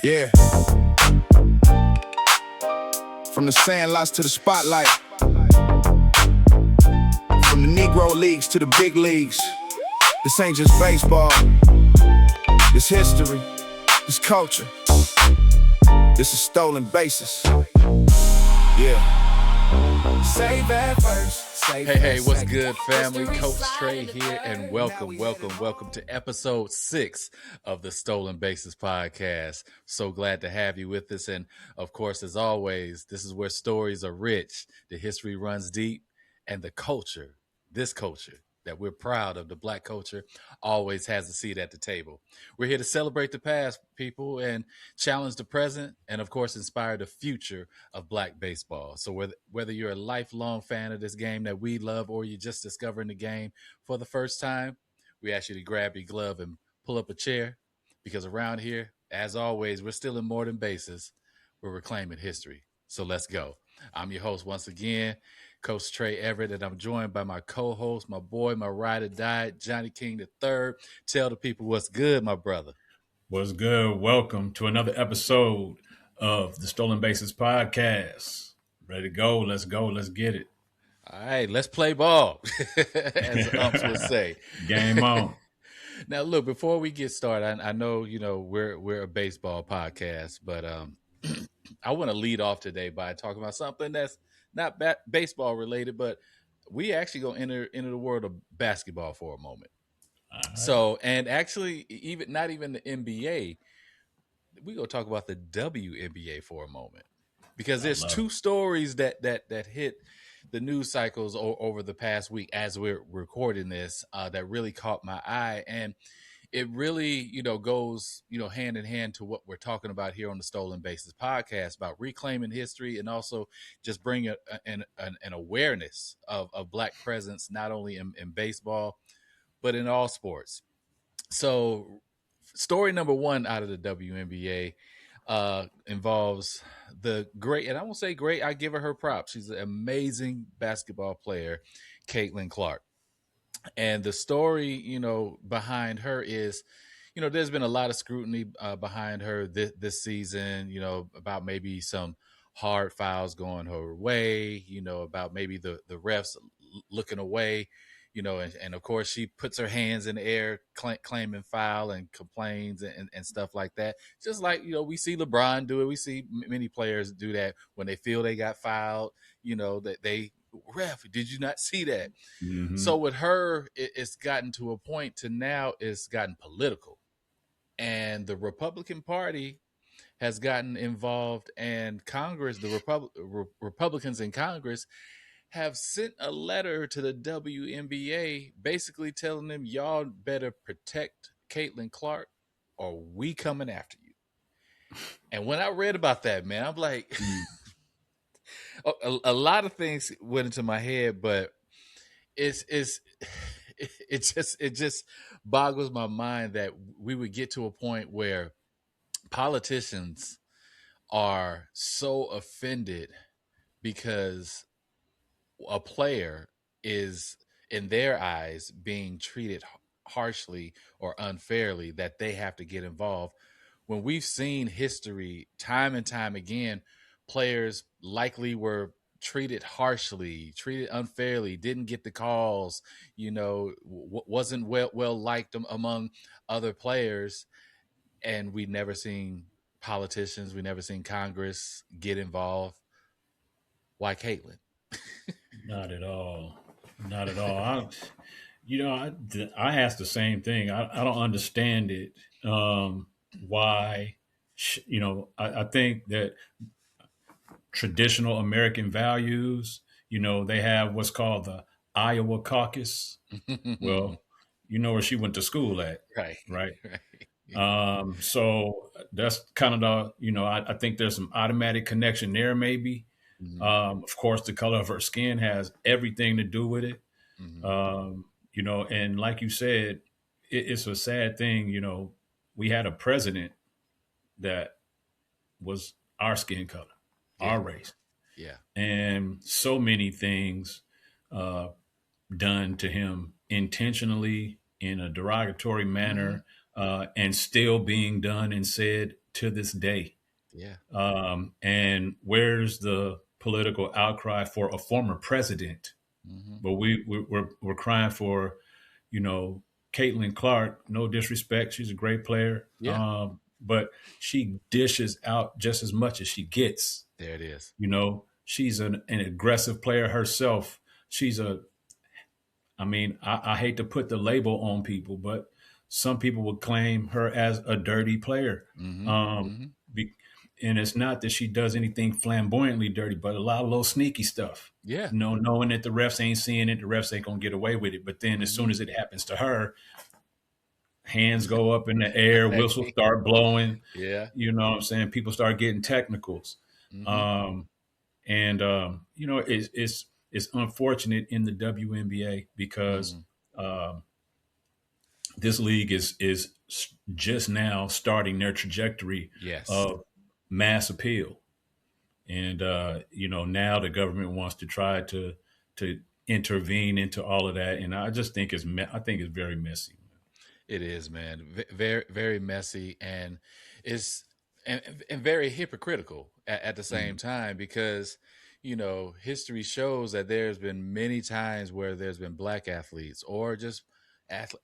Yeah. From the sandlots to the spotlight. From the Negro leagues to the big leagues. This ain't just baseball. This history. This culture. This is stolen bases. Yeah. Save that first. Hey, what's good, family? Coach Trey here, and welcome to episode 6 of the Stolen Bases podcast. So glad to have you with us, and of course, as always, this is where stories are rich, the history runs deep, and the culture, this culture that we're proud of, the Black culture, always has a seat at the table. We're here to celebrate the past, people, and challenge the present, and of course, inspire the future of Black baseball. So whether you're a lifelong fan of this game that we love, or you're just discovering the game for the first time, we ask you to grab your glove and pull up a chair, because around here, as always, we're still in more than bases. We're reclaiming history. So let's go. I'm your host once again, Coach Trey Everett, and I'm joined by my co-host, my boy, my ride or die, Johnny King III. Tell the people what's good, my brother. What's good? Welcome to another episode of the Stolen Bases podcast. Ready to go? Let's go. Let's get it. All right, let's play ball, as the umps would say. Game on. Now, look, before we get started, I know we're a baseball podcast, but I want to lead off today by talking about something that's not baseball related, but we actually gonna enter into the world of basketball for a moment. Right. So, and actually, even not even the NBA, we gonna talk about the WNBA for a moment, because there's two stories that hit the news cycles over the past week as we're recording this that really caught my eye, and it really goes hand in hand to what we're talking about here on the Stolen Bases podcast, about reclaiming history and also just bringing an awareness of Black presence, not only in baseball but in all sports. So story number one out of the WNBA involves the great, and I won't say great, I give her props, she's an amazing basketball player, Caitlin Clark. And the story behind her is, there's been a lot of scrutiny behind her this season, about maybe some hard fouls going her way, about maybe the refs looking away, and of course she puts her hands in the air claiming foul and complains and stuff like that. Just like, we see LeBron do it. We see many players do that when they feel they got fouled, that they, ref, did you not see that? Mm-hmm. So with her, it's gotten to a point to now it's gotten political. And the Republican Party has gotten involved, and Congress, the Republicans in Congress have sent a letter to the WNBA basically telling them, y'all better protect Caitlin Clark or we coming after you. And when I read about that, man, I'm like, a lot of things went into my head, but it just boggles my mind that we would get to a point where politicians are so offended because a player is, in their eyes, being treated harshly or unfairly, that they have to get involved. When we've seen history time and time again, players likely were treated harshly, treated unfairly, didn't get the calls, wasn't well liked among other players, and we never seen politicians, we never seen Congress get involved. Why Caitlin? Not at all. Not at all. I asked the same thing. I don't understand it. Why? I think that traditional American values, they have what's called the Iowa caucus. Well, where she went to school at. Right. So that's kind of the, I think there's some automatic connection there, maybe. Mm-hmm. Of course, the color of her skin has everything to do with it. Mm-hmm. And like you said, it's a sad thing. We had a president that was our skin color, our race. Yeah. And so many things done to him intentionally in a derogatory manner, and still being done and said to this day. Yeah. And where's the political outcry for a former president? Mm-hmm. But we're crying for, Caitlin Clark. No disrespect, she's a great player. Yeah. But she dishes out just as much as she gets. There it is. She's an aggressive player herself. I hate to put the label on people, but some people would claim her as a dirty player. Mm-hmm. And it's not that she does anything flamboyantly dirty, but a lot of little sneaky stuff. Yeah. Knowing that the refs ain't seeing it, the refs ain't going to get away with it. But then as soon as it happens to her, hands go up in the air, whistles start blowing. Yeah. You know what I'm saying? People start getting technicals. Mm-hmm. It's unfortunate in the WNBA because this league is just now starting their trajectory of mass appeal. And, now the government wants to try to intervene into all of that. And I just think it's very messy. It is, man. Very, very messy, and it's and very hypocritical at the same time, because history shows that there's been many times where there's been black athletes or just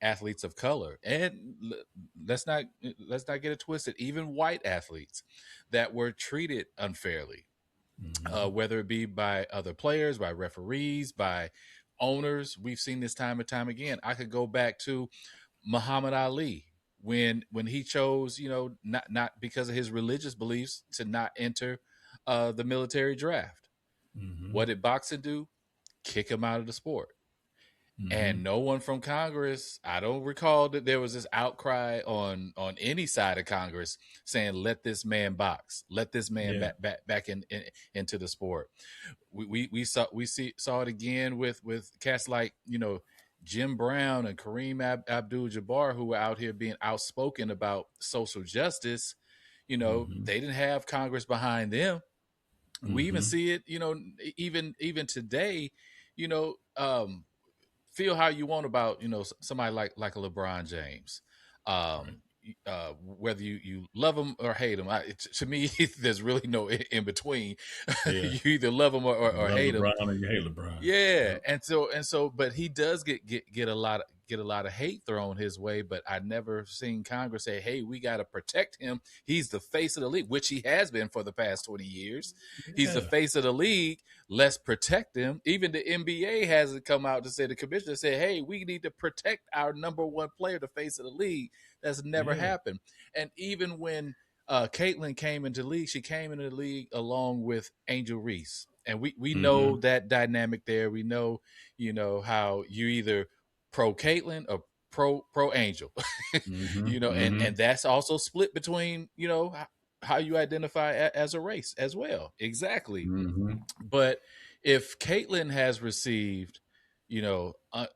athletes of color, and let's not get it twisted, even white athletes that were treated unfairly, whether it be by other players, by referees, by owners. We've seen this time and time again. I could go back to Muhammad Ali when he chose, not because of his religious beliefs, to not enter the military draft. What did boxing do? Kick him out of the sport. And no one from Congress, I don't recall that there was this outcry on any side of Congress saying, let this man box, let this man back into the sport. We saw it again with cats like, Jim Brown and Kareem Abdul-Jabbar, who were out here being outspoken about social justice. They didn't have Congress behind them. We even see it, even today, feel how you want about, somebody like a LeBron James. Whether you love him or hate him, to me, there's really no in between. You either love him or hate him. Or you hate LeBron. Yeah, and so, but he does get a lot of hate thrown his way. But I never seen Congress say, "Hey, we got to protect him. He's the face of the league," which he has been for the past 20 years. He's the face of the league. Let's protect him. Even the NBA hasn't come out to say, the commissioner said, "Hey, we need to protect our number one player, the face of the league." That's never happened. And even when Caitlin came into the league, she came into the league along with Angel Reese. And we know that dynamic there. We know, how you either pro Caitlin or pro Angel, and that's also split between, how you identify as a race as well. Exactly. But if Caitlin has received,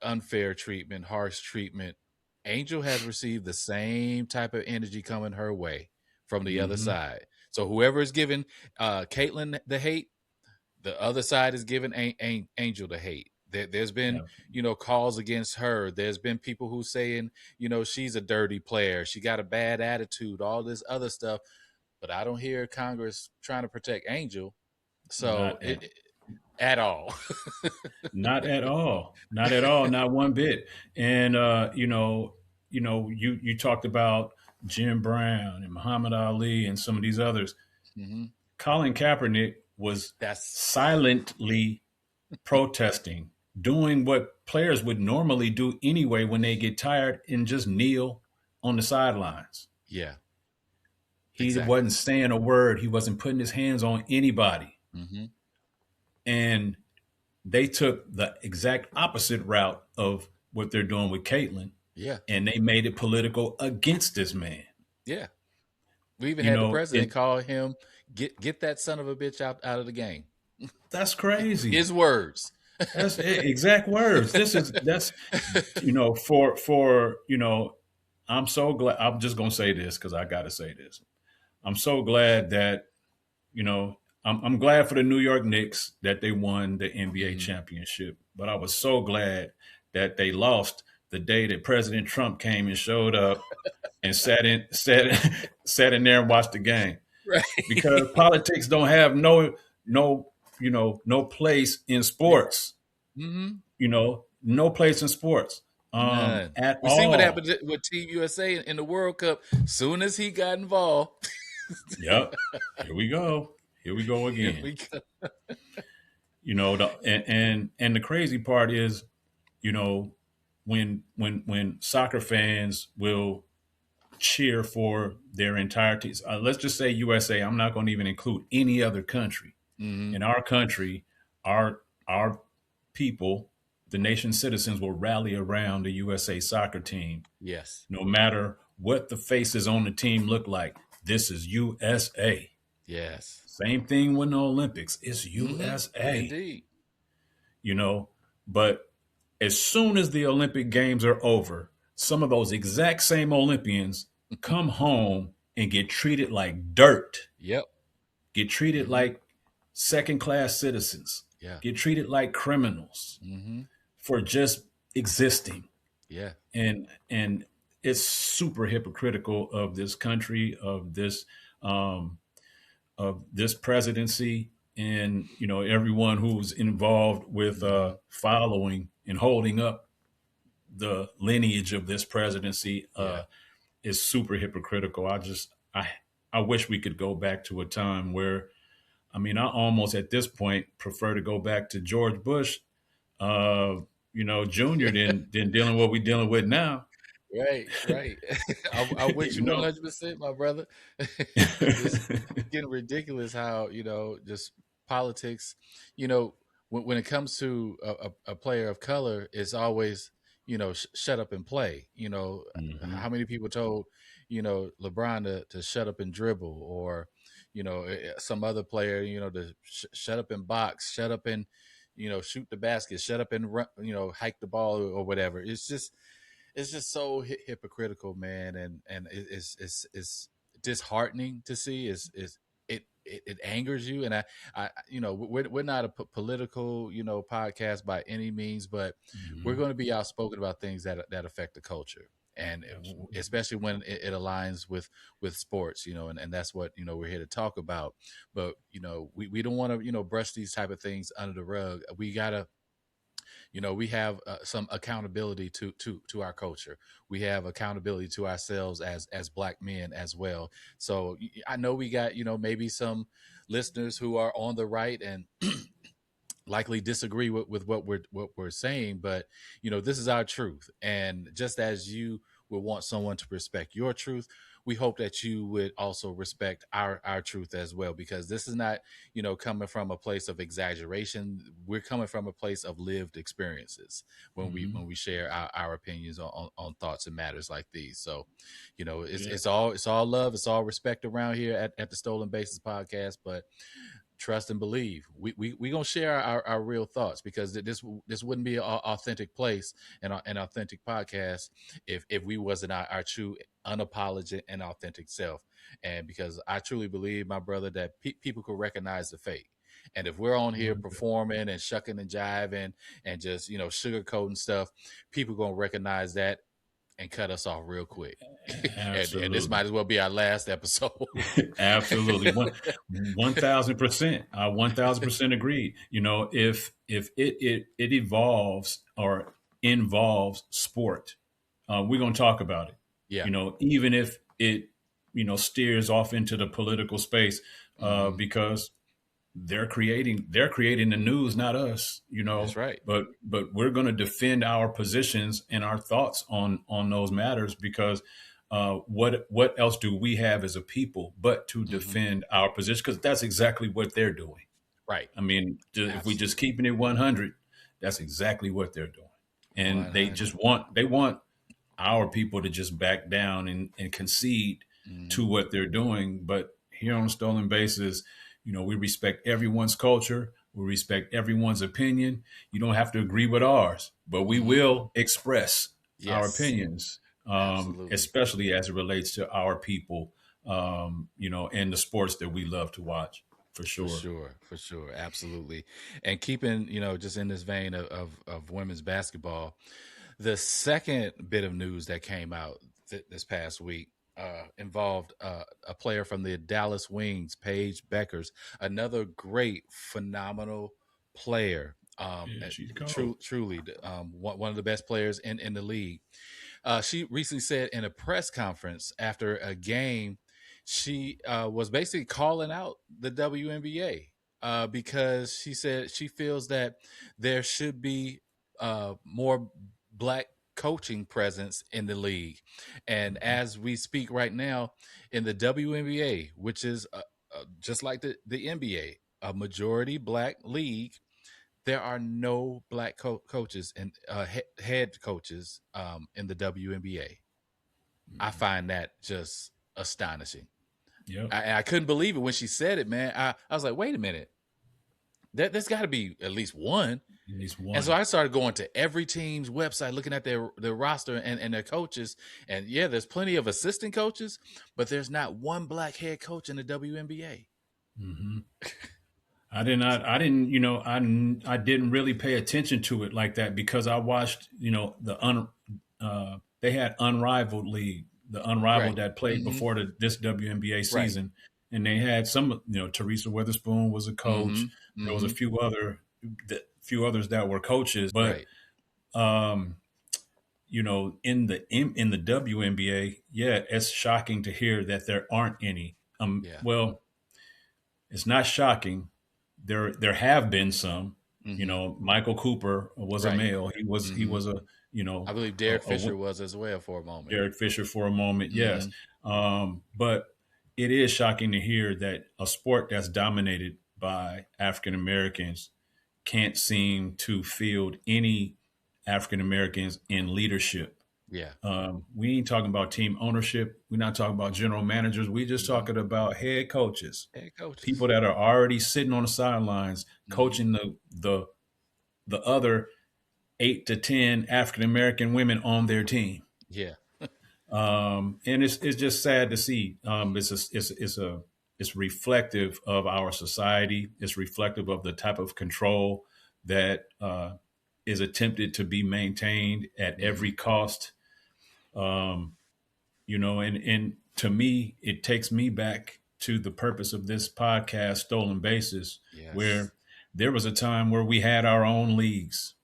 unfair treatment, harsh treatment, Angel has received the same type of energy coming her way from the other side. So whoever is giving Caitlin the hate, the other side is giving Angel the hate. There's been, calls against her. There's been people who saying, she's a dirty player. She got a bad attitude, all this other stuff. But I don't hear Congress trying to protect Angel. So at all. Not at all. Not at all. Not one bit. And, you talked about Jim Brown and Muhammad Ali and some of these others. Colin Kaepernick was silently protesting, doing what players would normally do anyway when they get tired, and just kneel on the sidelines. Yeah. He wasn't saying a word. He wasn't putting his hands on anybody. And they took the exact opposite route of what they're doing with Caitlin. Yeah. And they made it political against this man. Yeah. We even had the president call him, get that son of a bitch out of the game. That's crazy. His words. That's exact words. That's I'm so glad. I'm just going to say this because I got to say this. I'm so glad that, I'm glad for the New York Knicks that they won the NBA championship, but I was so glad that they lost the day that President Trump came and showed up and sat in there and watched the game. Right. Because politics don't have no place in sports. Mm-hmm. No place in sports. None. At We all. see what happened with Team USA in the World Cup. Soon as he got involved. Yep. Here we go again. And the crazy part is, when soccer fans will cheer for their entirety. Let's just say USA. I'm not going to even include any other country. Mm-hmm. In our country, our people, the nation's citizens, will rally around the USA soccer team. Yes. No matter what the faces on the team look like. This is USA. Yes. Same thing with the Olympics. It's USA. Indeed. But as soon as the Olympic Games are over, some of those exact same Olympians come home and get treated like dirt. Yep. Get treated like second-class citizens. Yeah. Get treated like criminals for just existing. Yeah. And it's super hypocritical of this country, of this presidency, and everyone who's involved with following and holding up the lineage of this presidency is super hypocritical. I wish we could go back to a time where, I almost at this point prefer to go back to George Bush, Jr. than dealing with what we're dealing with now. Right. I'm with you 100%, my brother. It's getting ridiculous how, just politics, when it comes to a player of color, it's always, shut up and play. How many people told, LeBron to shut up and dribble, or, some other player, to shut up and box, shut up and, shoot the basket, shut up and run, hike the ball or whatever. It's just so hypocritical, man, and it's disheartening to see. It angers you, and I we're not a political podcast by any means, but we're going to be outspoken about things that affect the culture, and especially when it aligns with sports, and that's what we're here to talk about. But we don't want to brush these type of things under the rug. We gotta. We have some accountability to our culture. We have accountability to ourselves as Black men as well. So I know we got, maybe some listeners who are on the right and likely disagree with what we're saying, but this is our truth. And just as you would want someone to respect your truth, we hope that you would also respect our truth as well, because this is not, coming from a place of exaggeration. We're coming from a place of lived experiences when we share our opinions on thoughts and matters like these. So, it's all love, it's all respect around here at the Stolen Bases podcast, but trust and believe. We gonna share our real thoughts, because this wouldn't be an authentic place and an authentic podcast if we wasn't our true, unapologetic and authentic self. And because I truly believe, my brother, that people could recognize the fake. And if we're on here performing and shucking and jiving and just sugarcoating stuff, people gonna recognize that and cut us off real quick. and this might as well be our last episode. Absolutely. 1,000%. I 1,000% agree. If it evolves or involves sport, we're going to talk about it. Yeah. Even if it, steers off into the political space, because they're creating the news, not us, That's right. But we're going to defend our positions and our thoughts on those matters, because what else do we have as a people but to defend our position? Because that's exactly what they're doing. Right. If we just keeping it 100, that's exactly what they're doing. And 100. they want our people to just back down and concede to what they're doing. But here on Stolen Bases, we respect everyone's culture. We respect everyone's opinion. You don't have to agree with ours, but we will express our opinions, especially as it relates to our people, and the sports that we love to watch. For sure. Absolutely. And keeping, just in this vein of women's basketball, The second bit of news that came out this past week involved a player from the Dallas Wings, Paige Bueckers, another great, phenomenal player. She's cold. Truly, one of the best players in the league. She recently said in a press conference after a game, she was basically calling out the WNBA because she said she feels that there should be more black coaching presence in the league. And as we speak right now in the WNBA, which is just like the NBA, a majority black league, there are no black coaches and head coaches in the WNBA. I find that just astonishing. Yep. I couldn't believe it when she said it, man. I was like, wait a minute. There's got to be at least one. At least one. And so I started going to every team's website, looking at their roster and their coaches. And yeah, there's plenty of assistant coaches, but there's not one black head coach in the WNBA. Mm-hmm. I didn't really pay attention to it like that because I watched, they had Unrivaled League, the Unrivaled Right. that played before this WNBA season. Right. And they had some, Teresa Witherspoon was a coach. There was a few others that were coaches, but, in the WNBA, yeah, it's shocking to hear that there aren't any. Well, it's not shocking. There have been some. Michael Cooper was a male. He was a I believe Derek Fisher was as well for a moment. Derek Fisher for a moment, yes. But it is shocking to hear that a sport that's dominated by African Americans can't seem to field any African Americans in leadership. Yeah. We ain't talking about team ownership. We're not talking about general managers. We're just talking about head coaches. People that are already sitting on the sidelines coaching the other 8 to 10 African American women on their team. Yeah. And it's just sad to see. It's reflective of our society. It's reflective of the type of control that is attempted to be maintained at every cost. And to me, it takes me back to the purpose of this podcast, Stolen Bases, where there was a time where we had our own leagues.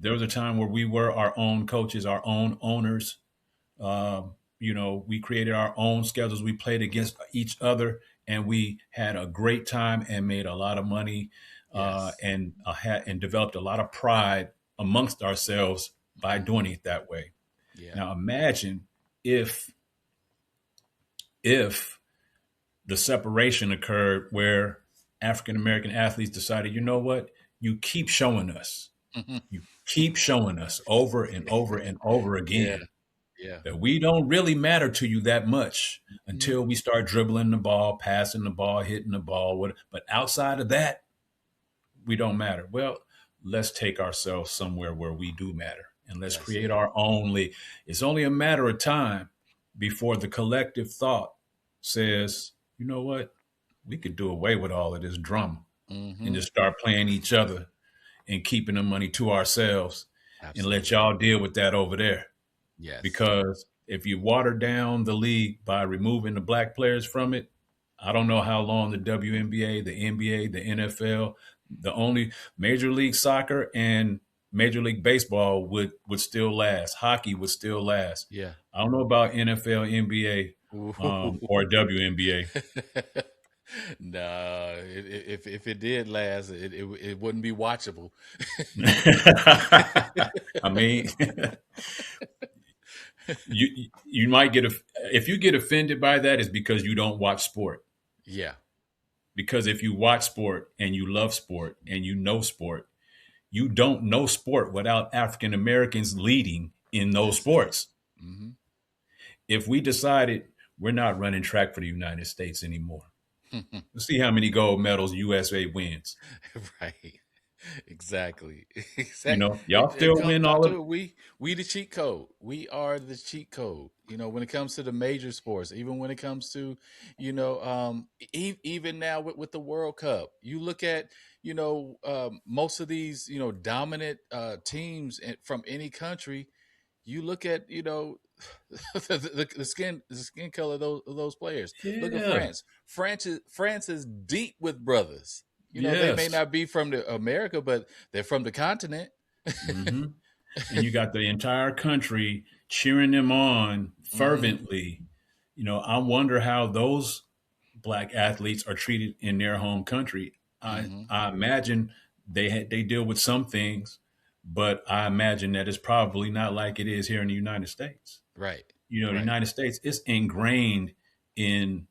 There was a time where we were our own coaches, our own owners. We created our own schedules. We played against each other, and we had a great time and made a lot of money, and developed a lot of pride amongst ourselves by doing it that way. Yeah. Now imagine if the separation occurred where African American athletes decided, you know what, you keep showing us, you keep showing us over and over and over again. That we don't really matter to you that much until we start dribbling the ball, passing the ball, hitting the ball. But outside of that, we don't matter. Well, let's take ourselves somewhere where we do matter, and let's create our own league. It's only a matter of time before the collective thought says, you know what, we could do away with all of this drama and just start playing each other and keeping the money to ourselves and let y'all deal with that over there. Yes. Because if you water down the league by removing the black players from it, I don't know how long the WNBA, the NBA, the NFL, the only Major League Soccer and Major League Baseball would still last. Hockey would still last. Yeah. I don't know about NFL, NBA, or WNBA. No, if it did last, it wouldn't be watchable. I mean, you might if you get offended by that, it's because you don't watch sport. Yeah. Because if you watch sport and you love sport and you know sport, you don't know sport without African Americans leading in those sports. If we decided we're not running track for the United States anymore, let's see how many gold medals USA wins. Right. Exactly. You Exactly. know, y'all It still comes win down all to of. it. We the cheat code. We are the cheat code. When it comes to the major sports, even when it comes to, even now with the World Cup, you look at, most of these, dominant teams from any country. You look at, the skin color of those players. Look at Yeah. France. France is deep with brothers. They may Yes. not be from America, but they're from the continent. Hmm. And you got the entire country cheering them on Hmm. fervently. You know, I wonder how those black athletes are treated in their home country. I Hmm. I imagine they deal with some things, but I imagine that it's probably not like it is here in the United States. Right. You know, the Right. United States is ingrained in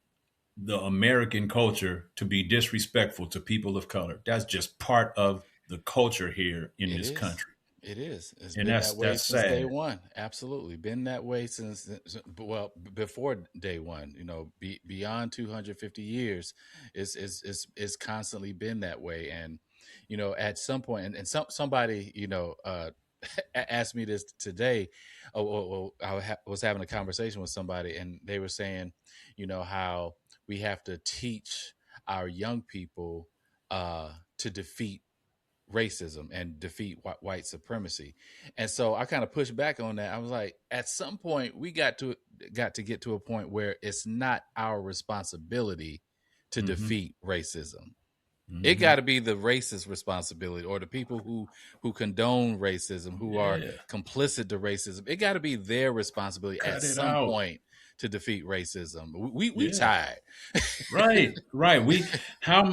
the American culture to be disrespectful to people of color. That's just part of the culture here in It this is. country. It is. It's And been that way that's since day sad. one. Absolutely, been that way well, before day one. Beyond 250 years, it's constantly been that way. And at some point, and somebody asked me this today. Was having a conversation with somebody, and they were saying, how we have to teach our young people to defeat racism and defeat white supremacy. And so I kind of pushed back on that. I was like, at some point we got to get to a point where it's not our responsibility to Hmm. defeat racism. It Hmm. got to be the racist responsibility, or the people who condone racism, who are Yeah. complicit to racism. It got to be their responsibility at Cut it some out. point to defeat racism. We Yeah. tired. Right. Right. How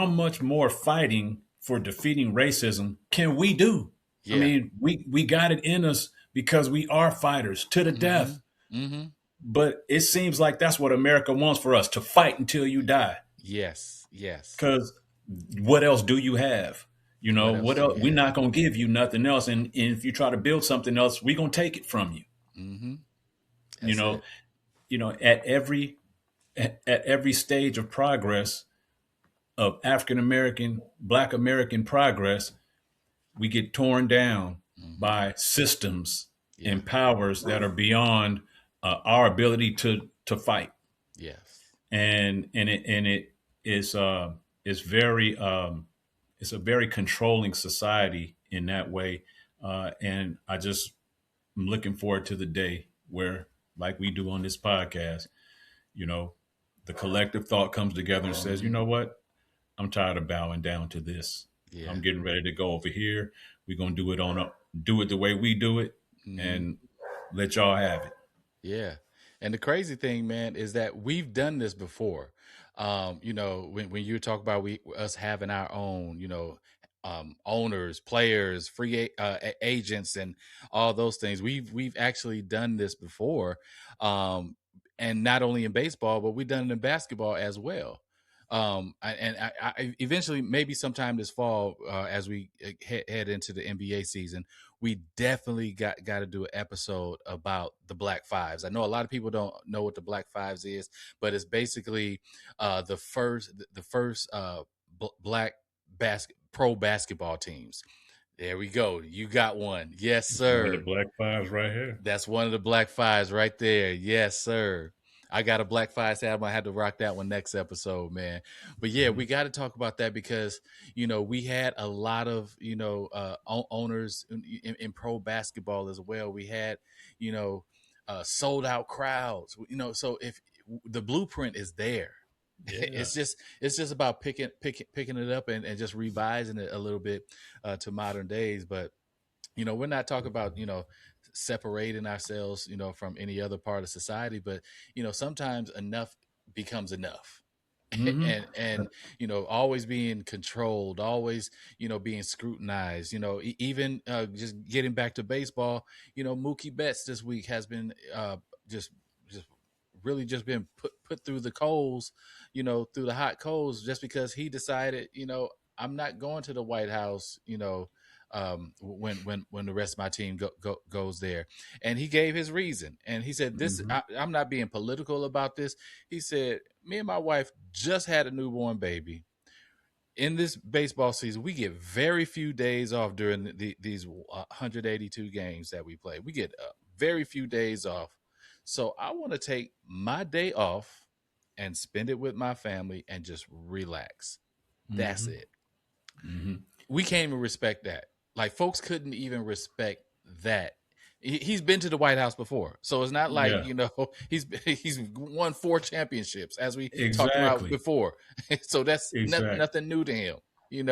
much more fighting for defeating racism can we do? I Yeah. mean, we got it in us because we are fighters to the Mm-hmm. death. Mm-hmm. But it seems like that's what America wants for us to fight until you die. Yes. Yes. Because what else do you have? You know, What else what do else? you We're have? not going to give you nothing else. And if you try to build something else, we're going to take it from you. Mm-hmm. You That's know, it. at every stage of progress of African American, Black American progress, we get torn down Mm-hmm. by systems Yeah. and powers that are beyond our ability to fight. Yes. And it is very it's a very controlling society in that way. And I just am looking forward to the day where, like we do on this podcast, you know, the collective thought comes together and says, you Mm-hmm. know what? I'm tired of bowing down to this. Yeah. I'm getting ready to go over here. We're gonna do it the way we do it, Mm-hmm. and let y'all have it. Yeah. And the crazy thing, man, is that we've done this before. When you talk about us having our own, owners, players, agents, and all those things, we've actually done this before, and not only in baseball, but we've done it in basketball as well. I eventually, maybe sometime this fall, as we head into the NBA season, we definitely got to do an episode about the Black Fives. I know a lot of people don't know what the Black Fives is, but it's basically the first black pro basketball teams. There we go. You got one. Yes, It's one of the sir. Black Fives right here. That's one of the Black Fives right there. Yes, sir. I got a Black Fives hat. I'm gonna have to rock that one next episode, man. But yeah, Hmm. we got to talk about that because we had a lot of owners in pro basketball as well. We had you know sold out crowds. So if the blueprint is there, Yeah. it's just about picking it up and just revising it a little bit to modern days. But we're not talking about separating ourselves from any other part of society, but sometimes enough becomes enough. Hmm. And always being controlled, always being scrutinized, even just getting back to baseball. Mookie Betts this week has been just just really just been put through the coals, through the hot coals, just because he decided, I'm not going to the White House, when the rest of my team goes there. And he gave his reason, and he said, this Hmm. I'm not being political about this. He said, me and my wife just had a newborn baby. in this baseball season, we get very few days off during these 182 games that we play. We get very few days off. So I want to take my day off and spend it with my family and just relax. That's Mm-hmm. it. Mm-hmm. We can't even respect that. Like, folks couldn't even respect that. He's been to the White House before, so it's not like, Yeah. he's won 4 championships, as we talked about Exactly. before. So that's Exactly. nothing new to him, And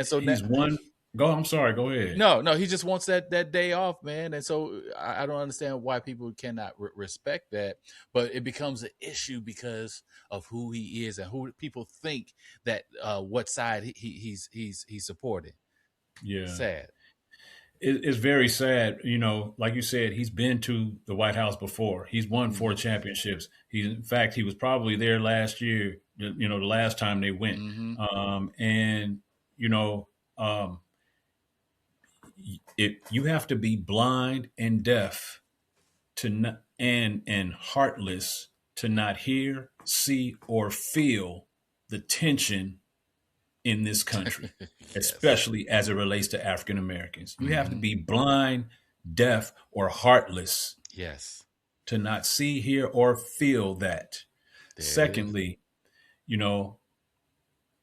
so now, He's one. I'm sorry. Go ahead. no, he just wants that day off, man. And so I don't understand why people cannot respect that, but it becomes an issue because of who he is and who people think that what side he's supporting. Yeah. Sad. It's very sad. Like you said, he's been to the White House before. He's won 4 championships. In fact, he was probably there last year, the last time they went. And, if you have to be blind and deaf and heartless to not hear, see, or feel the tension in this country, Yes. especially as it relates to African Americans. You have to be blind, deaf, or heartless, yes, to not see, hear, or feel that. there Secondly,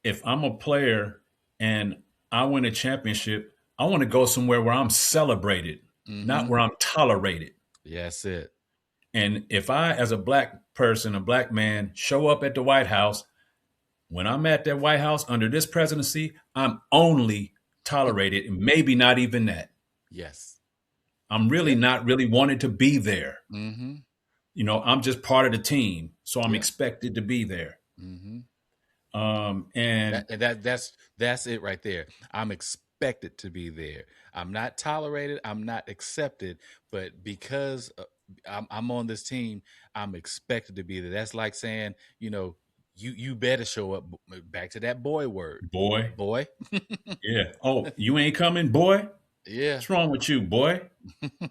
if I'm a player and I win a championship, I want to go somewhere where I'm celebrated, not where I'm tolerated. Yes, it. And if I, as a black person, a black man, show up at the White House, when I'm at that White House under this presidency, I'm only tolerated, and maybe not even that. Yes. I'm really not really wanted to be there. I'm just part of the team, so I'm expected to be there. And that's it right there. I'm expected to be there. I'm not tolerated. I'm not accepted. But because I'm on this team, I'm expected to be there. That's like saying, you better show up. Back to that boy word. boy. Yeah. Oh, you ain't coming, boy? Yeah. What's wrong with you, boy?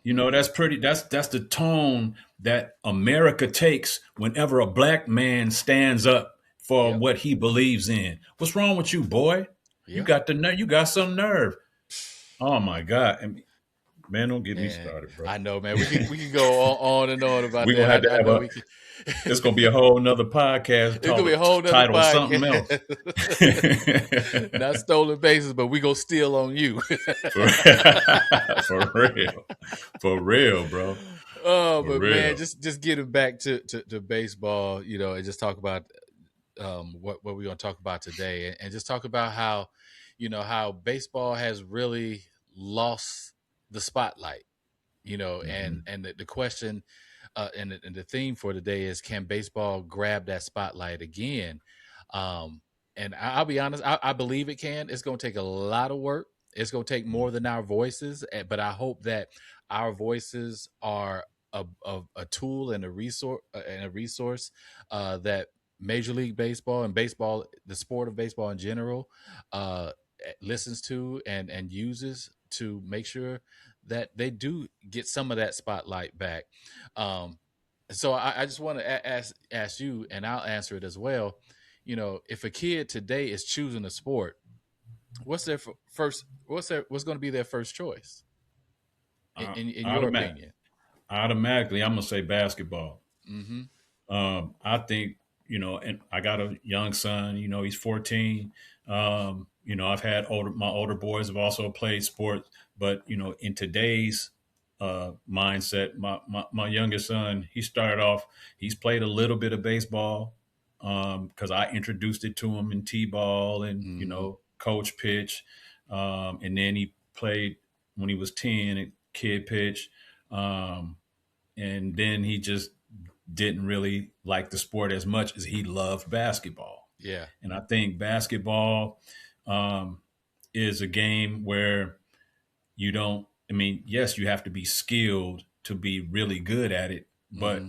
That's the tone that America takes whenever a black man stands up for what he believes in. What's wrong with you, boy? You got the nerve. You got some nerve. Oh my God. Man, don't get me started, bro. I know, man. We can go on and on about We're that. gonna have to it's gonna be a whole nother podcast. It's gonna be a whole nother title podcast. Something else. Not stolen bases, but we gonna steal on you. For real, bro. Oh, For but real. man, just getting back to baseball, and just talk about what we're gonna talk about today, and just talk about how, how baseball has really lost the spotlight, and the question and the theme for today is, can baseball grab that spotlight again? And I'll be honest, I believe it can. It's going to take a lot of work. It's going to take more than our voices, but I hope that our voices are a tool and a resource that Major League Baseball and baseball, the sport of baseball in general, listens to and uses to make sure that they do get some of that spotlight back. So I just want to ask you, and I'll answer it as well. If a kid today is choosing a sport, what's their first? What's going to be their first choice? In your opinion? Automatically, I'm gonna say basketball. I think, and I got a young son. He's 14. I've had my older boys have also played sports, but in today's mindset, my youngest son, he's played a little bit of baseball because I introduced it to him in t-ball and coach pitch, and then he played when he was 10 at kid pitch, and then he just didn't really like the sport as much as he loved basketball. Yeah. And I think basketball is a game where yes, you have to be skilled to be really good at it, but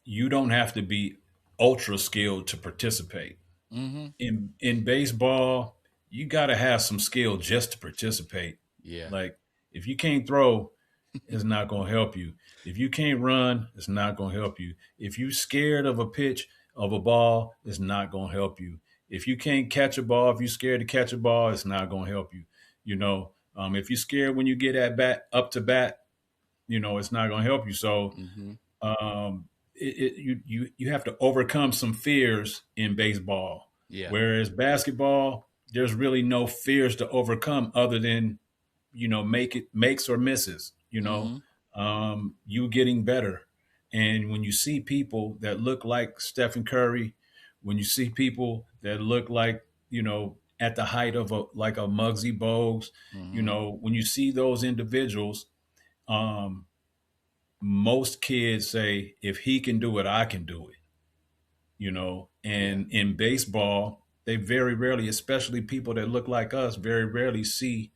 you don't have to be ultra skilled to participate. In baseball, you got to have some skill just to participate. Yeah. Like, if you can't throw, it's not going to help you. If you can't run, it's not going to help you. If you're scared of a pitch, of a ball is not going to help you. If you can't catch a ball, if you're scared to catch a ball, it's not going to help you. If you're scared when you get at bat up to bat, it's not going to help you. So you have to overcome some fears in baseball. Yeah. Whereas basketball, there's really no fears to overcome other than makes or misses. You getting better. And when you see people that look like Stephen Curry, when you see people that look like, at the height of a Muggsy Bogues, when you see those individuals, most kids say, if he can do it, I can do it. And in baseball, they very rarely, especially people that look like us, very rarely see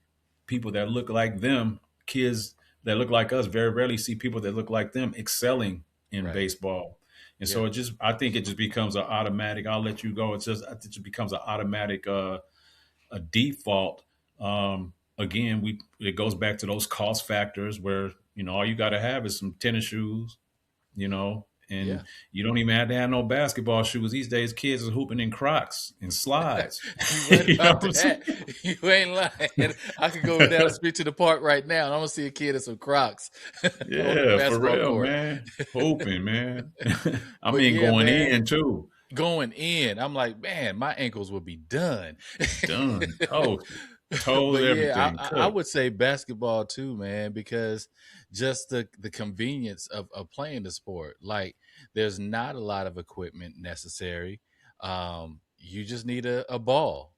people that look like them. Kids that look like us very rarely see people that look like them excelling in baseball. And so I think it just becomes an automatic. I'll let you go. It just becomes an automatic, a default. Again, it goes back to those cost factors where, all you got to have is some tennis shoes, and you don't even have to have no basketball shoes. These days, kids are hooping in Crocs and slides. You ain't lying. I could go down the street to the park right now and I'm going to see a kid in some Crocs. Yeah, for real, court. Man. Hooping, man. Going in, too. Going in. I'm like, man, my ankles would be done. Done. Told everything. I would say basketball too, man, because just the convenience of playing the sport. Like, there's not a lot of equipment necessary. You just need a ball,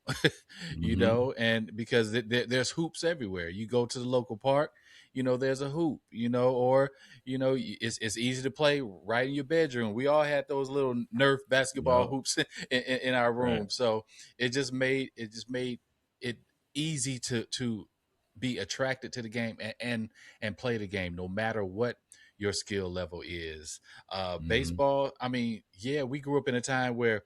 and because there's hoops everywhere. You go to the local park, there's a hoop, or, it's easy to play right in your bedroom. We all had those little Nerf basketball hoops in our room. Right. So it just made it easy to be attracted to the game and play the game, no matter what your skill level is. Baseball, we grew up in a time where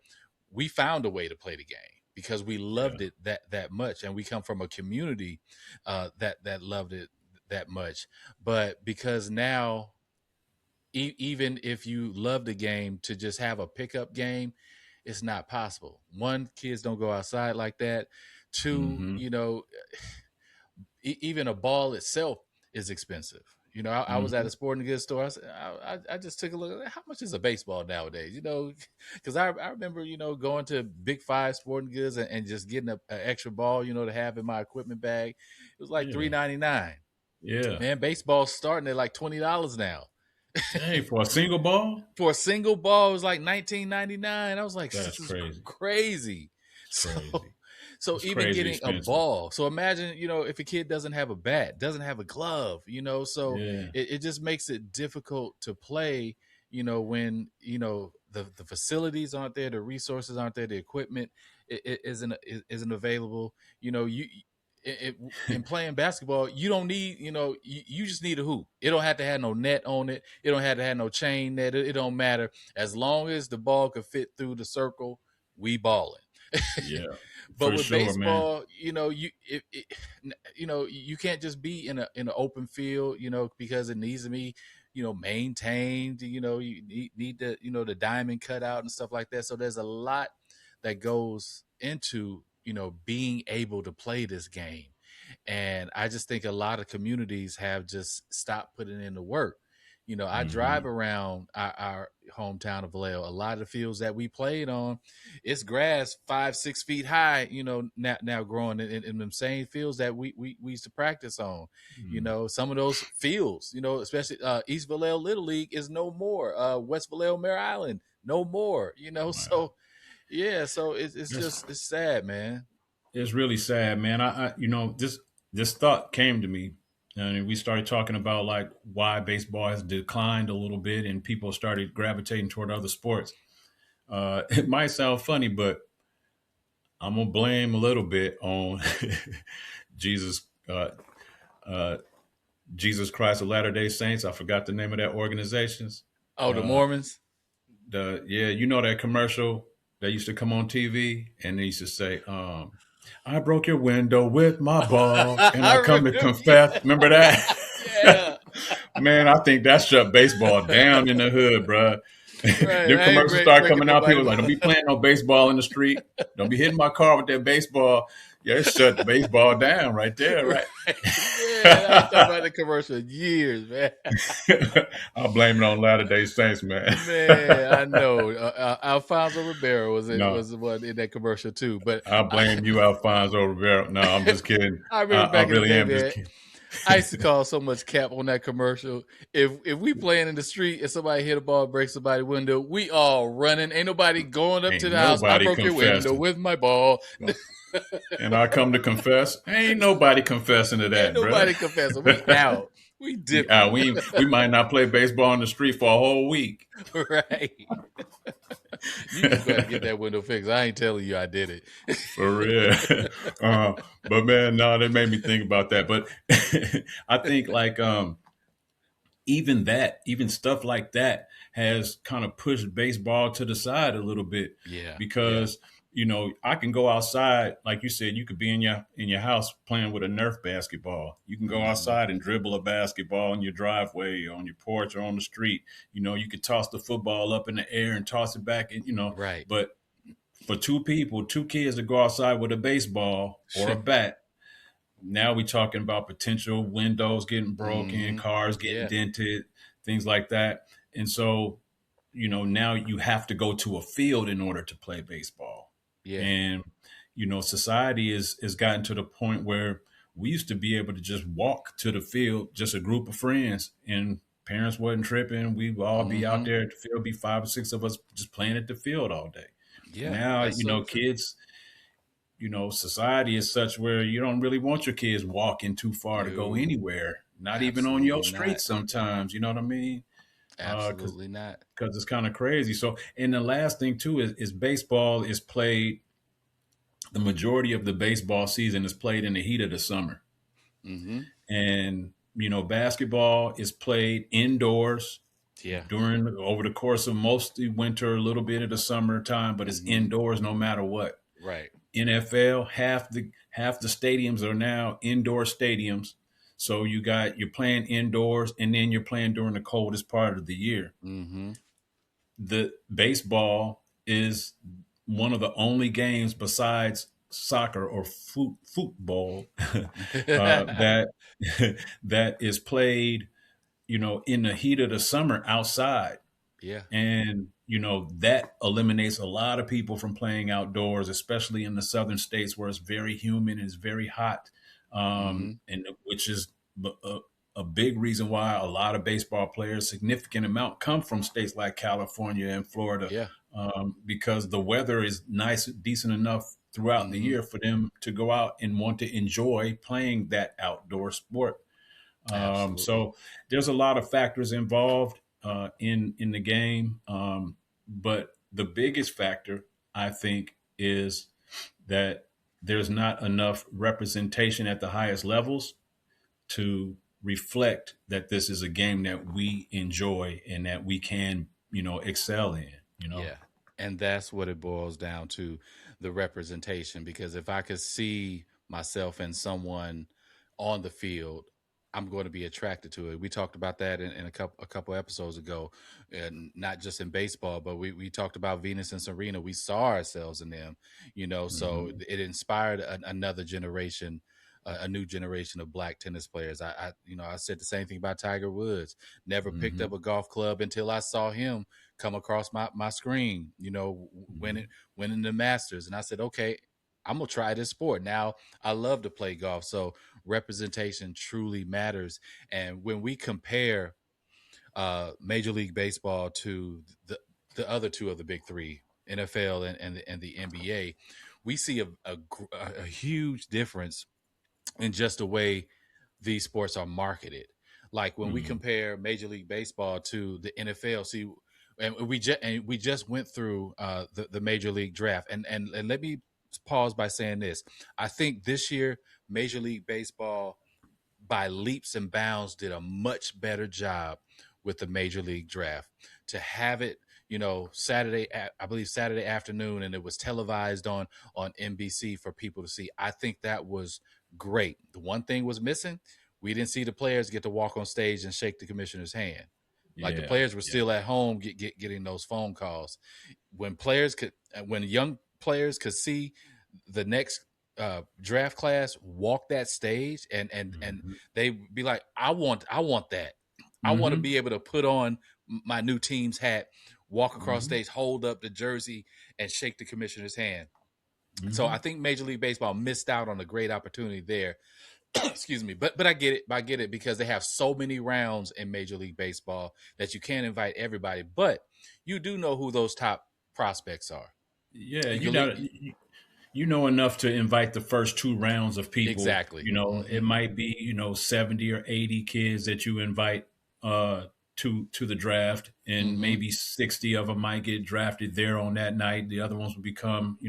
we found a way to play the game because we loved it that much, and we come from a community that loved it that much. But because now, even if you love the game, to just have a pickup game, it's not possible. One, kids don't go outside like that. Two, even a ball itself is expensive. I was at a sporting goods store. I just took a look at how much is a baseball nowadays, because I remember, going to Big Five sporting goods and just getting an extra ball, to have in my equipment bag. It was like $3.99. Yeah. Man, baseball's starting at like $20 now. Hey, for a single ball? For a single ball, it was like $19.99. I was like, that's crazy. So it's even getting expensive. A ball. So imagine, if a kid doesn't have a bat, doesn't have a glove, so it just makes it difficult to play, when, the facilities aren't there, the resources aren't there, the equipment isn't available. In playing basketball, you don't need, you just need a hoop. It don't have to have no net on it. It don't have to have no chain net. It don't matter. As long as the ball could fit through the circle, we balling. Yeah. But with baseball, man, you can't just be in an open field, because it needs to be, maintained. You need the, the diamond cut out and stuff like that. So there's a lot that goes into, being able to play this game. And I just think a lot of communities have just stopped putting in the work. I drive around our hometown of Vallejo. A lot of the fields that we played on, it's grass 5-6 feet high, now growing in them same fields that we used to practice on. Some of those fields, especially East Vallejo Little League is no more. West Vallejo Mare Island, no more, Wow. So it's sad, man. It's really sad, man. I this thought came to me. And we started talking about like why baseball has declined a little bit and people started gravitating toward other sports. It might sound funny, but I'm going to blame a little bit on Jesus Christ of Latter-day Saints. I forgot the name of that organizations. Oh, the Mormons? That commercial that used to come on TV and they used to say, I broke your window with my ball, and I come to confess. Remember that? Yeah. Man, I think that shut baseball down in the hood, bro. Right. Them I ain't commercials start breaking coming out. nobody. People like, don't be playing no baseball in the street. Don't be hitting my car with that baseball. Yeah, it shut the baseball down right there, right? Man, I ain't talking about the commercial in years, man. I'll blame it on Latter-day Saints, man. Man, I know. Alfonso Ribeiro was No, the one in that commercial too. But I'll blame you, Alfonso Rivera. No, I'm just kidding. I remember I back in the really day, am just man. kidding. I used to call so much cap on that commercial. If we playing in the street and somebody hit a ball, break somebody's window, we all running. Ain't nobody going up to Ain't the house. I nobody broke your window confessing. with my ball. And I come to confess, ain't nobody confessing to Ain't that, brother. nobody confessing. We out. We dipping. We might not play baseball in the street for a whole week. Right. You just better get that window fixed. I ain't telling you I did it. For real. But man, no, that made me think about that. But I think like even stuff like that has kind of pushed baseball to the side a little bit. Yeah. Because I can go outside, like you said, you could be in your house playing with a Nerf basketball. You can go outside and dribble a basketball in your driveway, on your porch, or on the street. You could toss the football up in the air and toss it back, and Right. But for two kids to go outside with a baseball or a bat, now we're talking about potential windows getting broken, cars getting dented, things like that. And so, now you have to go to a field in order to play baseball. Yeah. And, society has gotten to the point where we used to be able to just walk to the field, just a group of friends, and parents wasn't tripping. We'd all be out there at the field, be 5 or 6 of us just playing at the field all day. Yeah. Now, kids, society is such where you don't really want your kids walking too far to go anywhere, not even on your street sometimes. You know what I mean? Absolutely not. Because it's kind of crazy. So, and the last thing too is baseball is played. The majority of the baseball season is played in the heat of the summer, and basketball is played indoors. Yeah. Over the course of mostly winter, a little bit of the summertime, but it's indoors no matter what. Right. NFL, half the stadiums are now indoor stadiums. So you're playing indoors, and then you're playing during the coldest part of the year. The baseball is one of the only games besides soccer or football that is played, in the heat of the summer outside. Yeah. And, that eliminates a lot of people from playing outdoors, especially in the southern states where it's very humid and it's very hot. And which is a big reason why a lot of baseball players, significant amount, come from states like California and Florida. Yeah. Because the weather is nice, decent enough throughout the year for them to go out and want to enjoy playing that outdoor sport. So there's a lot of factors involved in the game. But the biggest factor, I think, is that there's not enough representation at the highest levels to reflect that this is a game that we enjoy and that we can, excel in, Yeah. And that's what it boils down to, the representation. Because if I could see myself and someone on the field, I'm going to be attracted to it. We talked about that in a couple episodes ago, and not just in baseball, but we talked about Venus and Serena. We saw ourselves in them, so it inspired another generation, a new generation of Black tennis players. I said the same thing about Tiger Woods. Never picked up a golf club until I saw him come across my screen, winning the Masters. And I said, okay, I'm going to try this sport. Now I love to play golf. So representation truly matters. And when we compare Major League Baseball to the other two of the big three, NFL and the NBA, we see a huge difference in just the way these sports are marketed. Like when we compare Major League Baseball to the NFL, see, and we just went through the Major League draft, and let me pause by saying this. I think this year Major League Baseball, by leaps and bounds, did a much better job with the Major League draft. To have it, Saturday afternoon, and it was televised on NBC for people to see. I think that was great. The one thing was missing. We didn't see the players get to walk on stage and shake the commissioner's hand. Like the Yeah. players were still at home getting those phone calls. When young players could see the next draft class walk that stage, and Mm-hmm. they be like, I want that. I want to Mm-hmm. be able to put on my new team's hat, walk across Mm-hmm. stage, hold up the jersey, and shake the commissioner's hand. So Mm-hmm. I think Major League Baseball missed out on a great opportunity there. Excuse me, but I get it. I get it because they have so many rounds in Major League Baseball that you can't invite everybody. But you do know who those top prospects are. Yeah, You can look you know enough to invite the first two rounds of people. exactly. You know, Mm-hmm. it might be 70 or 80 kids that you invite uh, to the draft, and Mm-hmm. maybe 60 of them might get drafted there on that night. The other ones will become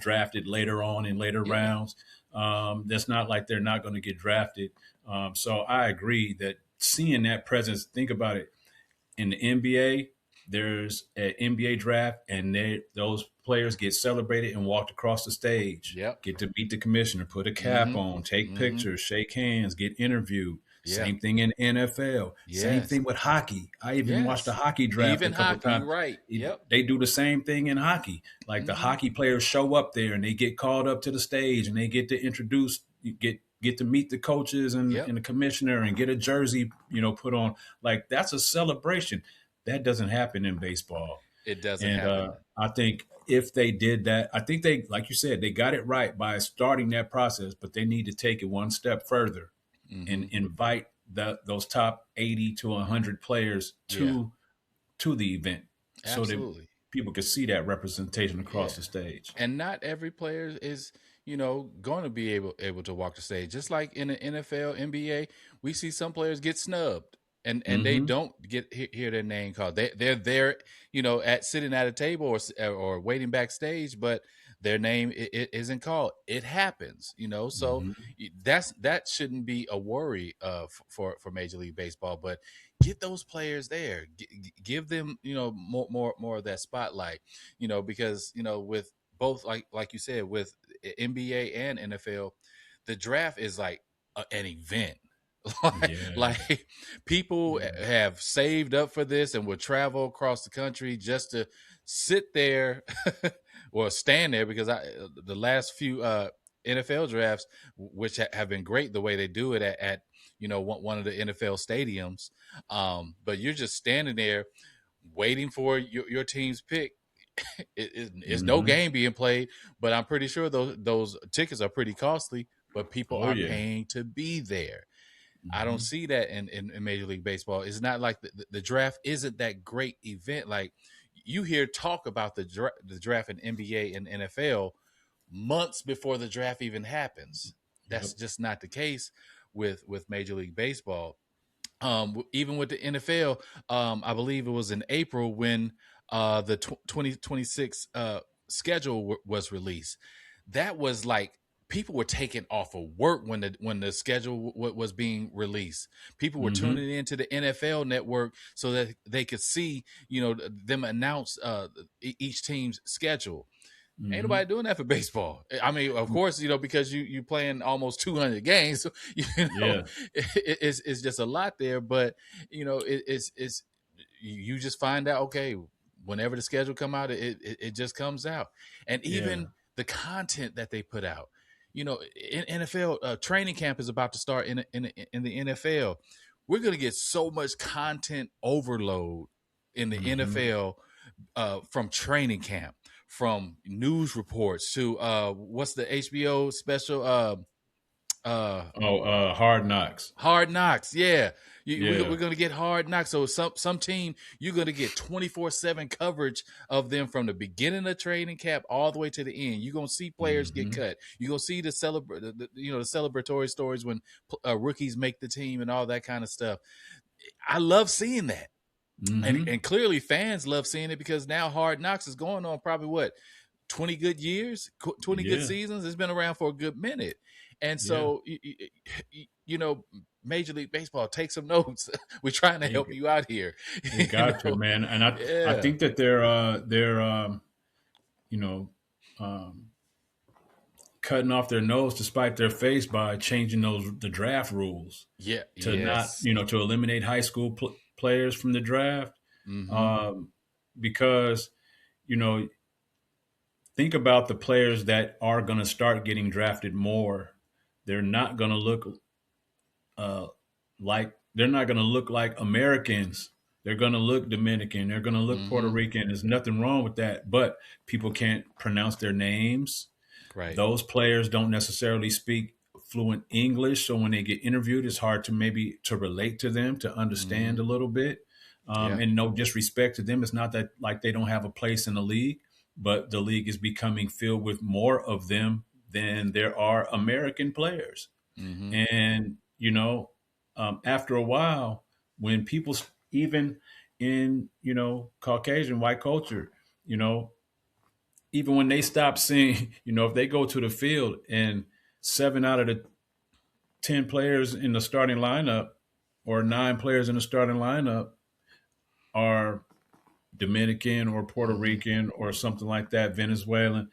drafted later on in later Yeah. rounds. That's not like they're not going to get drafted. So I agree that seeing that presence. Think about it in the NBA, there's an NBA draft, and those players get celebrated and walked across the stage, Yep. get to meet the commissioner, put a cap Mm-hmm. on, take Mm-hmm. pictures, shake hands, get interviewed. Yeah. Same thing in NFL. Same Yes. thing with hockey. I even watched the Yes. hockey draft a Even couple of hockey, times. right? Yep. They do the same thing in hockey. Like the Mm-hmm. hockey players show up there and they get called up to the stage and they get to introduce, get to meet the coaches and, Yep. and the commissioner and get a jersey, put on. Like that's a celebration. That doesn't happen in baseball. It doesn't And happen. I think if they did that, I think they, like you said, they got it right by starting that process, but they need to take it one step further Mm-hmm. and invite those top 80 to 100 players Yeah. to the event so that Absolutely. people could see that representation across Yeah. the stage. And not every player is going to be able to walk the stage. Just like in the NFL, NBA, we see some players get snubbed, and they Mm-hmm. don't hear their name called. They're there, at sitting at a table or waiting backstage, but their name isn't called. It happens, so Mm-hmm. that shouldn't be a worry for Major League Baseball. But get those players there, give them more of that spotlight, because with both, like you said, with NBA and NFL, the draft is like an event. Yeah. Like people Yeah. have saved up for this and will travel across the country just to sit there or stand there, because the last few NFL drafts, which have been great the way they do it at one of the NFL stadiums, but you're just standing there waiting for your team's pick. It's no Mm-hmm. game being played, but I'm pretty sure those tickets are pretty costly, but people Oh are yeah. paying to be there. I don't Mm-hmm. see that in Major League Baseball. It's not like the draft isn't that great event. Like you hear talk about the draft in NBA and NFL months before the draft even happens. Yep. That's just not the case with Major League Baseball. Even with the NFL, I believe it was in April when the 2026 schedule was released. That was like people were taking off of work when the schedule was being released. People were Mm-hmm. tuning into the NFL network so that they could see, them announce each team's schedule. Ain't Mm-hmm. nobody doing that for baseball. I mean, of course, because you playing almost 200 games, so, Yeah. it's just a lot there. But it's you just find out, okay, whenever the schedule come out, it just comes out, and Yeah. even the content that they put out. In NFL training camp is about to start in the NFL. We're gonna get so much content overload in the Mm-hmm. NFL from training camp, from news reports to what's the HBO special Hard Knocks. Hard Knocks. Yeah, Yeah. we're gonna get Hard Knocks. So some team, you're gonna get 24/7 coverage of them from the beginning of training camp all the way to the end. You're gonna see players get Mm-hmm. cut. You're gonna see the celebratory stories when rookies make the team and all that kind of stuff. I love seeing that. Mm-hmm. And clearly fans love seeing it, because now Hard Knocks is going on probably 20 good years, 20 good Yeah. seasons. It's been around for a good minute. And Yeah. so, Major League Baseball, take some notes. We're trying to help you out here. They got to, man. And I Yeah. think that they're cutting off their nose to spite their face by changing the draft rules Yeah. to not Yes. to eliminate high school players from the draft, because, you know, think about the players that are going to start getting drafted more. They're not going to look they're not going to look like Americans. They're going to look Dominican. They're going to look Puerto Rican. There's nothing wrong with that, but people can't pronounce their names. Right. Those players don't necessarily speak fluent English, so when they get interviewed, it's hard to maybe to relate to them, to understand a little bit. And no disrespect to them. It's not that like they don't have a place in the league, but the league is becoming filled with more of them than there are American players. And, you know, after a while, when people, even in, you know, Caucasian white culture, you know, even when they stop seeing, you know, if they go to the field and 7 out of the 10 players in the starting lineup or 9 players in the starting lineup are Dominican or Puerto Rican or something like that, Venezuelan,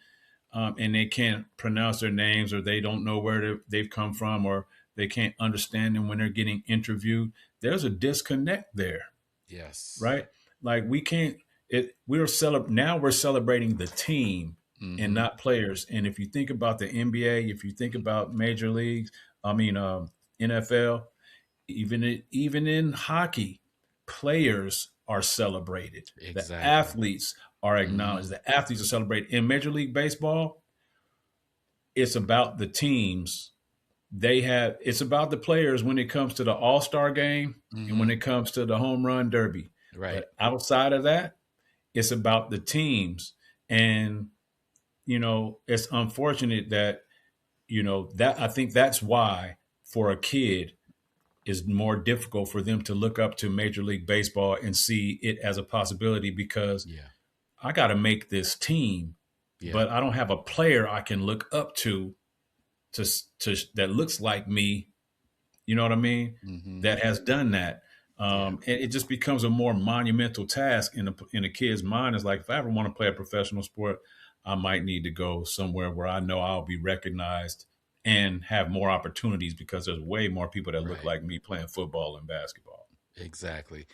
and they can't pronounce their names, or they don't know where they've come from, or they can't understand them when they're getting interviewed, there's a disconnect there. Yes. Right? Like we can't, we're celebrating the team and not players. And if you think about the NBA, if you think about major leagues, NFL, even in hockey, players are celebrated. Exactly. The athletes are acknowledged. The athletes are celebrated. In Major League Baseball, it's about the teams. It's about the players when it comes to the All-Star game and when it comes to the home run derby. Right. But outside of that, it's about the teams. And, you know, it's unfortunate that, you know, that I think that's why for a kid is more difficult for them to look up to Major League Baseball and see it as a possibility, because I got to make this team, but I don't have a player I can look up to that looks like me. You know what I mean? That has done that. And it just becomes a more monumental task in a kid's mind. It's like, if I ever want to play a professional sport, I might need to go somewhere where I know I'll be recognized and have more opportunities, because there's way more people that look like me playing football and basketball. Exactly.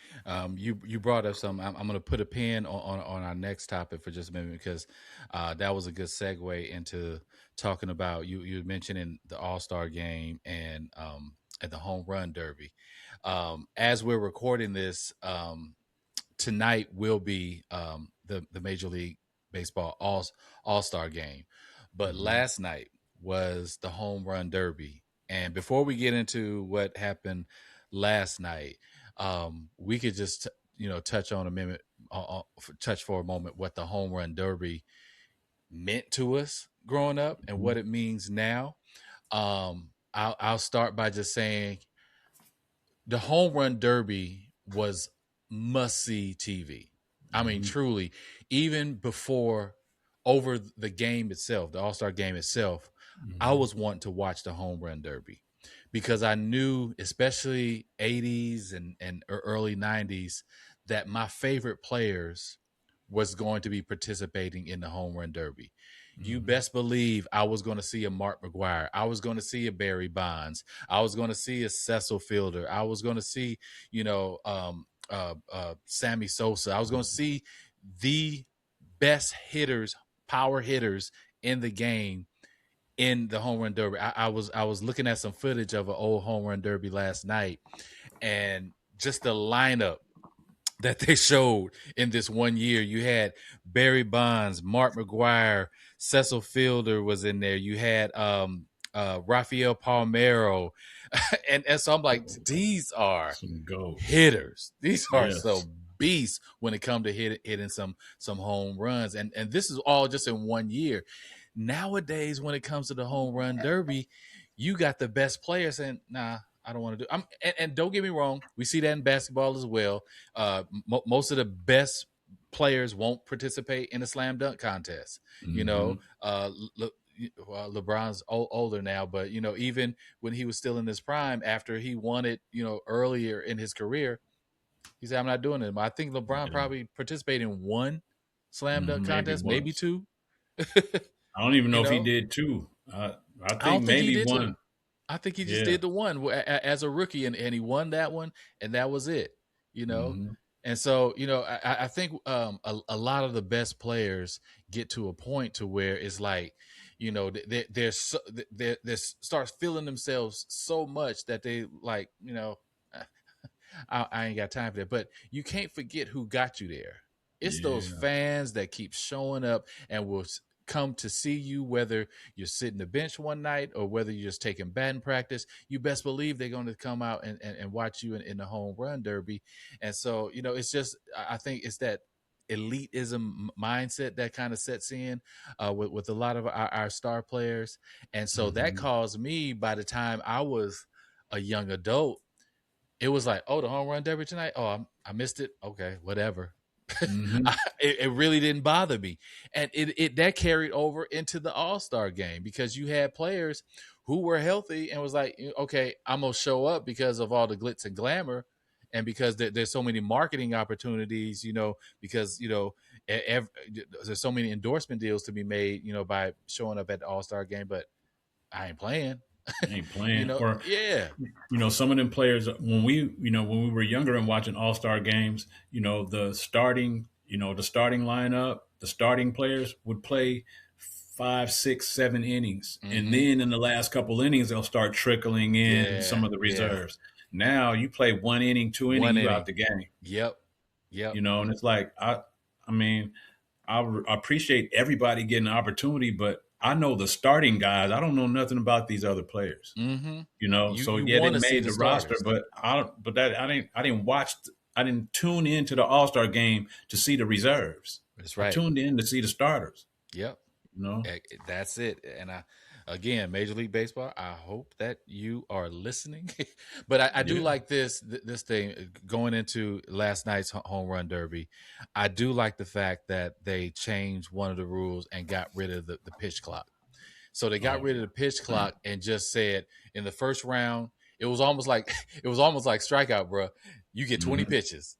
You brought up some. I'm going to put a pin on our next topic for just a minute, because that was a good segue into talking about you mentioning the All-Star game and the home run derby. As we're recording this, tonight will be the Major League Baseball All-Star game, but last night was the home run derby. And before we get into what happened last night, we could just touch for a moment what the home run derby meant to us growing up and what it means now. I'll start by just saying the home run derby was must-see TV. I mean, truly, even before over the game itself, the All-Star game itself, I was wanting to watch the home run derby, because I knew, especially 80s and early 90s, that my favorite players was going to be participating in the home run derby. You best believe I was going to see a Mark McGwire. I was going to see a Barry Bonds. I was going to see a Cecil Fielder. I was going to see, Sammy Sosa. I was going to see the best hitters, power hitters in the game in the home run derby. I was looking at some footage of an old home run derby last night, and just the lineup that they showed in this one year. You had Barry Bonds, Mark McGwire, Cecil Fielder was in there. You had Rafael Palmeiro. and so I'm like, these are hitters. These are some beasts when it comes to hitting some home runs. And this is all just in one year. Nowadays, when it comes to the home run derby, you got the best players saying, nah, I don't want to do. And don't get me wrong, we see that in basketball as well. Most of the best players won't participate in a slam dunk contest. LeBron's older now, but even when he was still in his prime, after he won it, earlier in his career, he said, "I'm not doing it." I think LeBron probably participated in one slam dunk contest, maybe two. I don't even know if he did two. I think maybe one. I think he just did the one as a rookie, and he won that one, and that was it. you know. And so, I think a lot of the best players get to a point to where it's like, they're start feeling themselves so much that they like, I ain't got time for that. But you can't forget who got you there. It's those fans that keep showing up and will come to see you, whether you're sitting the bench one night or whether you're just taking batting practice. You best believe they're going to come out and watch you in the home run derby. And so, it's just, I think it's that elitism mindset that kind of sets in with a lot of our star players. And so that caused me, by the time I was a young adult, it was like, oh, the home run derby tonight. Oh, I missed it. Okay, whatever. It really didn't bother me, and it that carried over into the All-Star game because you had players who were healthy and was like, okay, I'm gonna show up because of all the glitz and glamour, and because there's so many marketing opportunities, because there's so many endorsement deals to be made, by showing up at the All-Star game, but I ain't playing. Ain't playing. Or some of them players when we were younger and watching All-Star games, the starting lineup, the starting players would play 5, 6, 7 innings. And then in the last couple innings, they'll start trickling in some of the reserves. Now you play 1 inning, 2 innings, you're out the game. Yep. And it's like, I appreciate everybody getting an opportunity, but I know the starting guys. I don't know nothing about these other players. You they made the roster, but I didn't tune into the All-Star game to see the reserves. That's right. I tuned in to see the starters. Yep. That's it. And again, Major League Baseball, I hope that you are listening. But I do like this thing going into last night's home run derby. I do like the fact that they changed one of the rules and got rid of the pitch clock. So they got rid of the pitch clock and just said in the first round, it was almost like strikeout, bro. You get 20 pitches.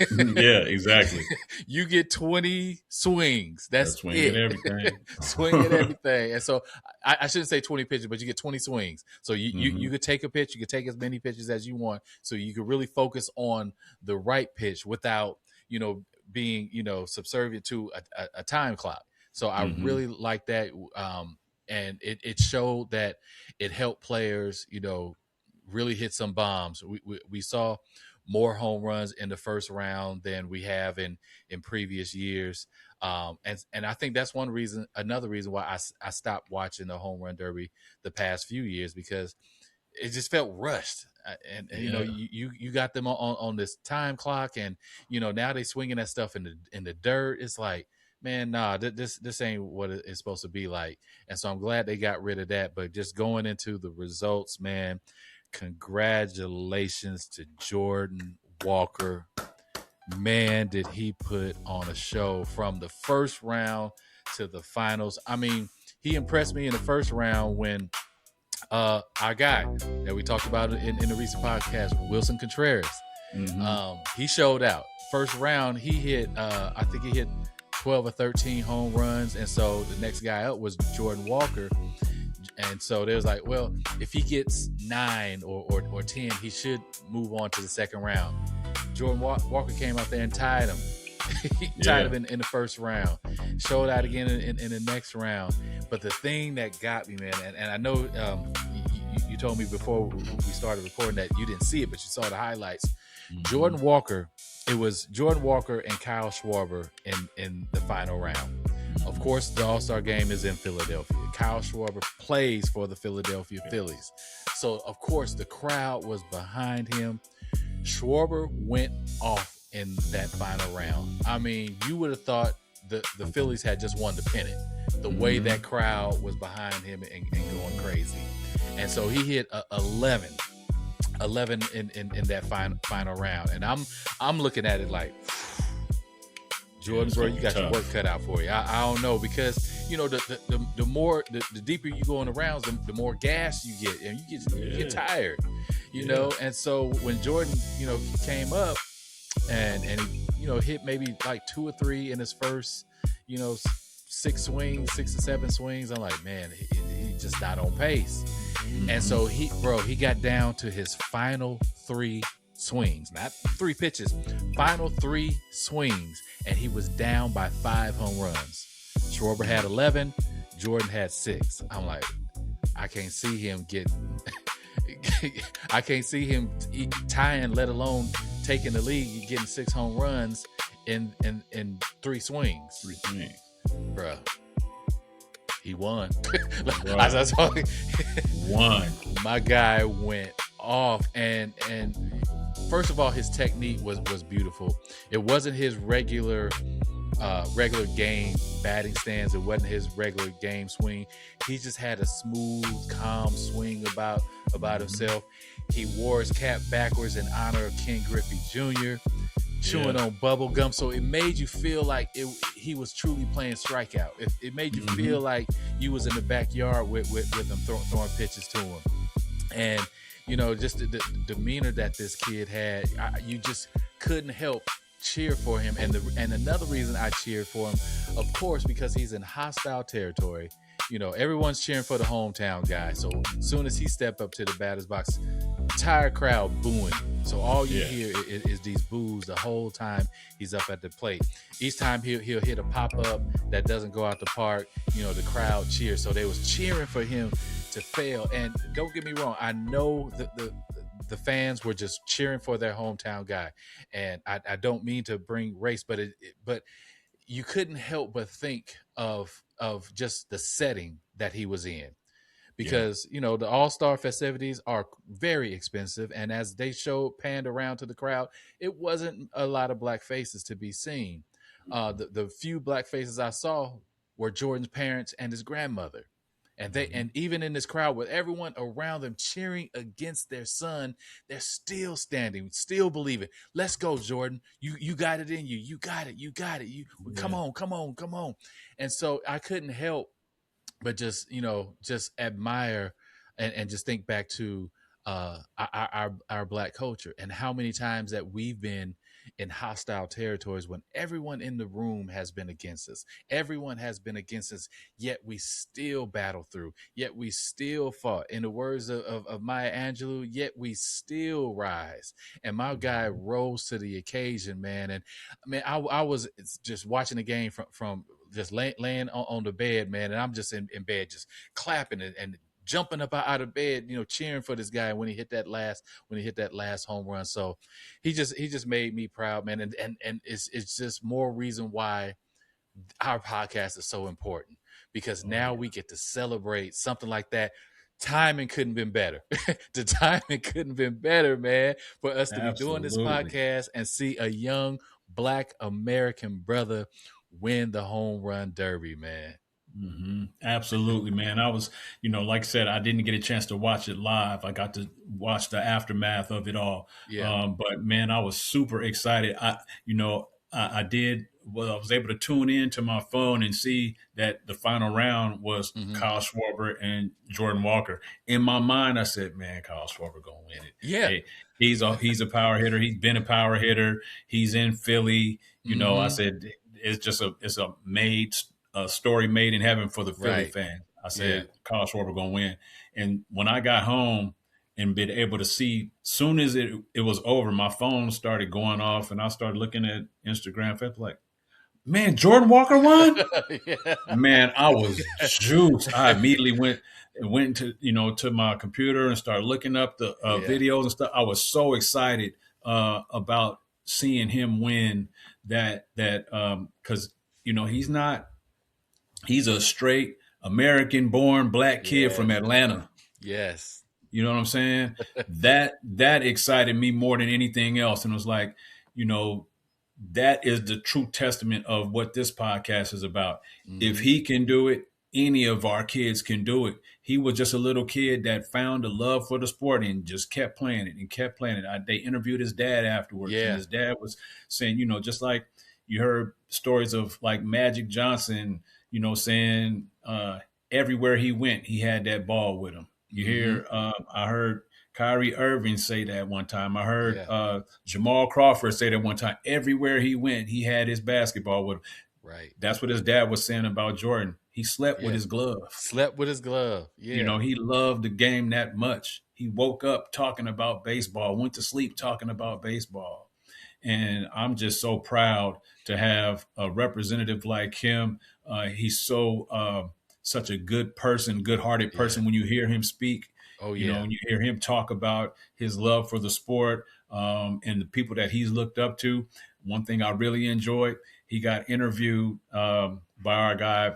Yeah, exactly. You get 20 swings. That's swing it. at everything. Swing at everything. And so I shouldn't say 20 pitches, but you get 20 swings. So you could take a pitch. You could take as many pitches as you want. So you could really focus on the right pitch without, being, subservient to a time clock. So I really like that. And it showed that it helped players, really hit some bombs. We saw more home runs in the first round than we have in previous years. And I think that's another reason why I stopped watching the home run derby the past few years, because it just felt rushed. And you got them on this time clock, and, now they swinging that stuff in the dirt. It's like, man, nah, this ain't what it's supposed to be like. And so I'm glad they got rid of that. But just going into the results, man, congratulations to Jordan Walker. Man, did he put on a show from the first round to the finals. I mean, he impressed me in the first round when our guy that we talked about in the recent podcast, Wilson Contreras, he showed out. First round, he hit, I think he hit 12 or 13 home runs. And so the next guy up was Jordan Walker. And so there's like, well, if he gets 9 or 10, he should move on to the second round. Jordan Walker came out there and tied him. He tied him in the first round. Showed out again in the next round. But the thing that got me, man, and I know you told me before we started recording that you didn't see it, but you saw the highlights. Jordan Walker, it was Jordan Walker and Kyle Schwarber in the final round. Of course, the All-Star game is in Philadelphia. Kyle Schwarber plays for the Philadelphia Phillies. So, of course, the crowd was behind him. Schwarber went off in that final round. I mean, you would have thought the Phillies had just won the pennant. The way that crowd was behind him and going crazy. And so he hit 11 in that final round. And I'm looking at it like, Jordan, bro, you got your work cut out for you. I don't know, because the deeper you go in the rounds, the more gas you get, and you get tired, you know. And so when Jordan, came up and he, hit maybe like 2 or 3 in his first, 6 or 7 swings, I'm like, man, he just not on pace. And so he got down to his final 3 swings, not 3 pitches, final 3 swings, and he was down by 5 home runs. Schwarber had 11, Jordan had 6. I'm like, I can't see him I can't see him tying, let alone taking the lead, getting 6 home runs in 3 swings. 3 swings. Bruh. He won. Won. My guy went off, and first of all, his technique was beautiful. It wasn't his regular game batting stance. It wasn't his regular game swing. He just had a smooth, calm swing about himself. He wore his cap backwards in honor of Ken Griffey Jr., chewing on bubble gum. So it made you feel like he was truly playing strikeout. It made you feel like you was in the backyard with him throwing pitches to him. And, just the demeanor that this kid had, you just couldn't help cheer for him. And another reason I cheered for him, of course, because he's in hostile territory. Everyone's cheering for the hometown guy. So as soon as he stepped up to the batter's box, entire crowd booing. So all you hear is these boos the whole time he's up at the plate. Each time he'll hit a pop-up that doesn't go out the park, the crowd cheers. So they was cheering for him to fail. And don't get me wrong, I know the fans were just cheering for their hometown guy. And I don't mean to bring race, but you couldn't help but think of just the setting that he was in. Because, the All-Star festivities are very expensive. And as they panned around to the crowd, it wasn't a lot of black faces to be seen. The few black faces I saw were Jordan's parents and his grandmother. And even in this crowd with everyone around them cheering against their son, they're still standing, still believing. Let's go, Jordan. You got it in you. You got it. Come on. And so I couldn't help but just admire and just think back to our black culture and how many times that we've been in hostile territories when everyone in the room has been against us. Everyone has been against us, yet we still battle through, yet we still fought. In the words of Maya Angelou, yet we still rise. And my guy rose to the occasion, man. And I was just watching the game from just laying on the bed, man. And I'm just in bed, just clapping and jumping up out of bed, cheering for this guy when he hit that last home run. So he just made me proud, man. And it's just more reason why our podcast is so important, because now we get to celebrate something like that. Timing couldn't have been better. The timing couldn't have been better, man, for us to be doing this podcast and see a young Black American brother win the home run derby, man. Absolutely, man. I was, like I said, I didn't get a chance to watch it live. I got to watch the aftermath of it all. But man, I was super excited. I was able to tune in to my phone and see that the final round was Kyle Schwarber and Jordan Walker. In my mind, I said, man, Kyle Schwarber gonna win it. Yeah. Hey, he's a power hitter. He's been a power hitter. He's in Philly. I said, it's a story made in heaven for the Philly fan. I said, Kyle Schwarber gonna win. And when I got home and been able to see, soon as it was over, my phone started going off and I started looking at Instagram. I was like, man, Jordan Walker won? Man, I was juiced. I immediately went to my computer and started looking up the videos and stuff. I was so excited about seeing him win that because he's a straight American-born Black kid from Atlanta. Yes. You know what I'm saying? That excited me more than anything else. And it was like, that is the true testament of what this podcast is about. If he can do it, any of our kids can do it. He was just a little kid that found a love for the sport and just kept playing it and kept playing it. They interviewed his dad afterwards. And his dad was saying, just like you heard stories of like Magic Johnson, saying everywhere he went, he had that ball with him. You hear, I heard Kyrie Irving say that one time. I heard Jamal Crawford say that one time. Everywhere he went, he had his basketball with him. Right. That's what his dad was saying about Jordan. He slept with Yeah. his glove. Slept with his glove. You Yeah. know, he loved the game that much. He woke up talking about baseball, went to sleep talking about baseball. And I'm just so proud to have a representative like him. He's so such a good person, good-hearted Yeah. person. When you hear him speak, Oh you know, yeah. when you hear him talk about his love for the sport and the people that he's looked up to. One thing I really enjoyed, he got interviewed by our guy,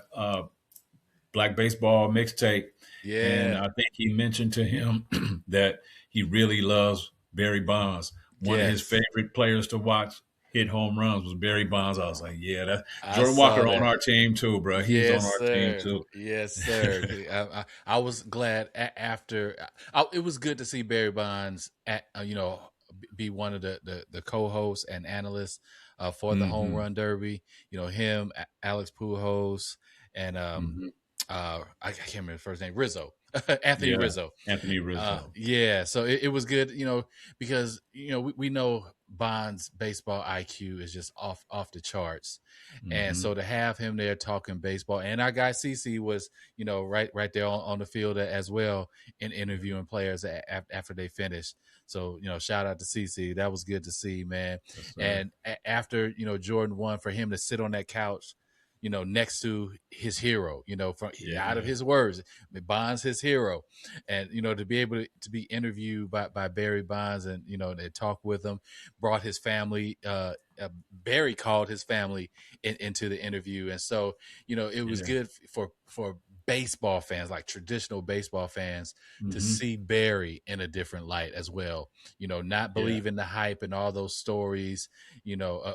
Black Baseball Mixtape, and Yeah. I think he mentioned to him that he really loves Barry Bonds. One of his Yes. favorite players to watch hit home runs was Barry Bonds. I was like, yeah, that I Jordan saw Walker on that. our team too, bro. He's on Yes, our team sir. too. Yes, sir. I was glad after. It was good to see Barry Bonds, be one of the co-hosts and analysts for the Home Mm-hmm. Run Derby. You know him, Alex Pujols, and Mm-hmm. I can't remember his first name, Rizzo, Anthony Yeah, Rizzo. Anthony Rizzo. Yeah, so it was good, because we know Bond's baseball IQ is just off the charts, and Mm-hmm. so to have him there talking baseball, and our guy CC was right there on the field as well in interviewing players after they finished. So shout out to CC, that was good to see, man. Yes, sir. And after Jordan won, for him to sit on that couch, next to his hero, from out of Yeah, his words, Bond's his hero, and to be able to be interviewed by Barry Bonds, and they talked with him, brought his family. Barry called his family into the interview, and so it was yeah. good for baseball fans, like traditional baseball fans, to Mm-hmm. see Barry in a different light as well. Not Yeah, believing the hype and all those stories,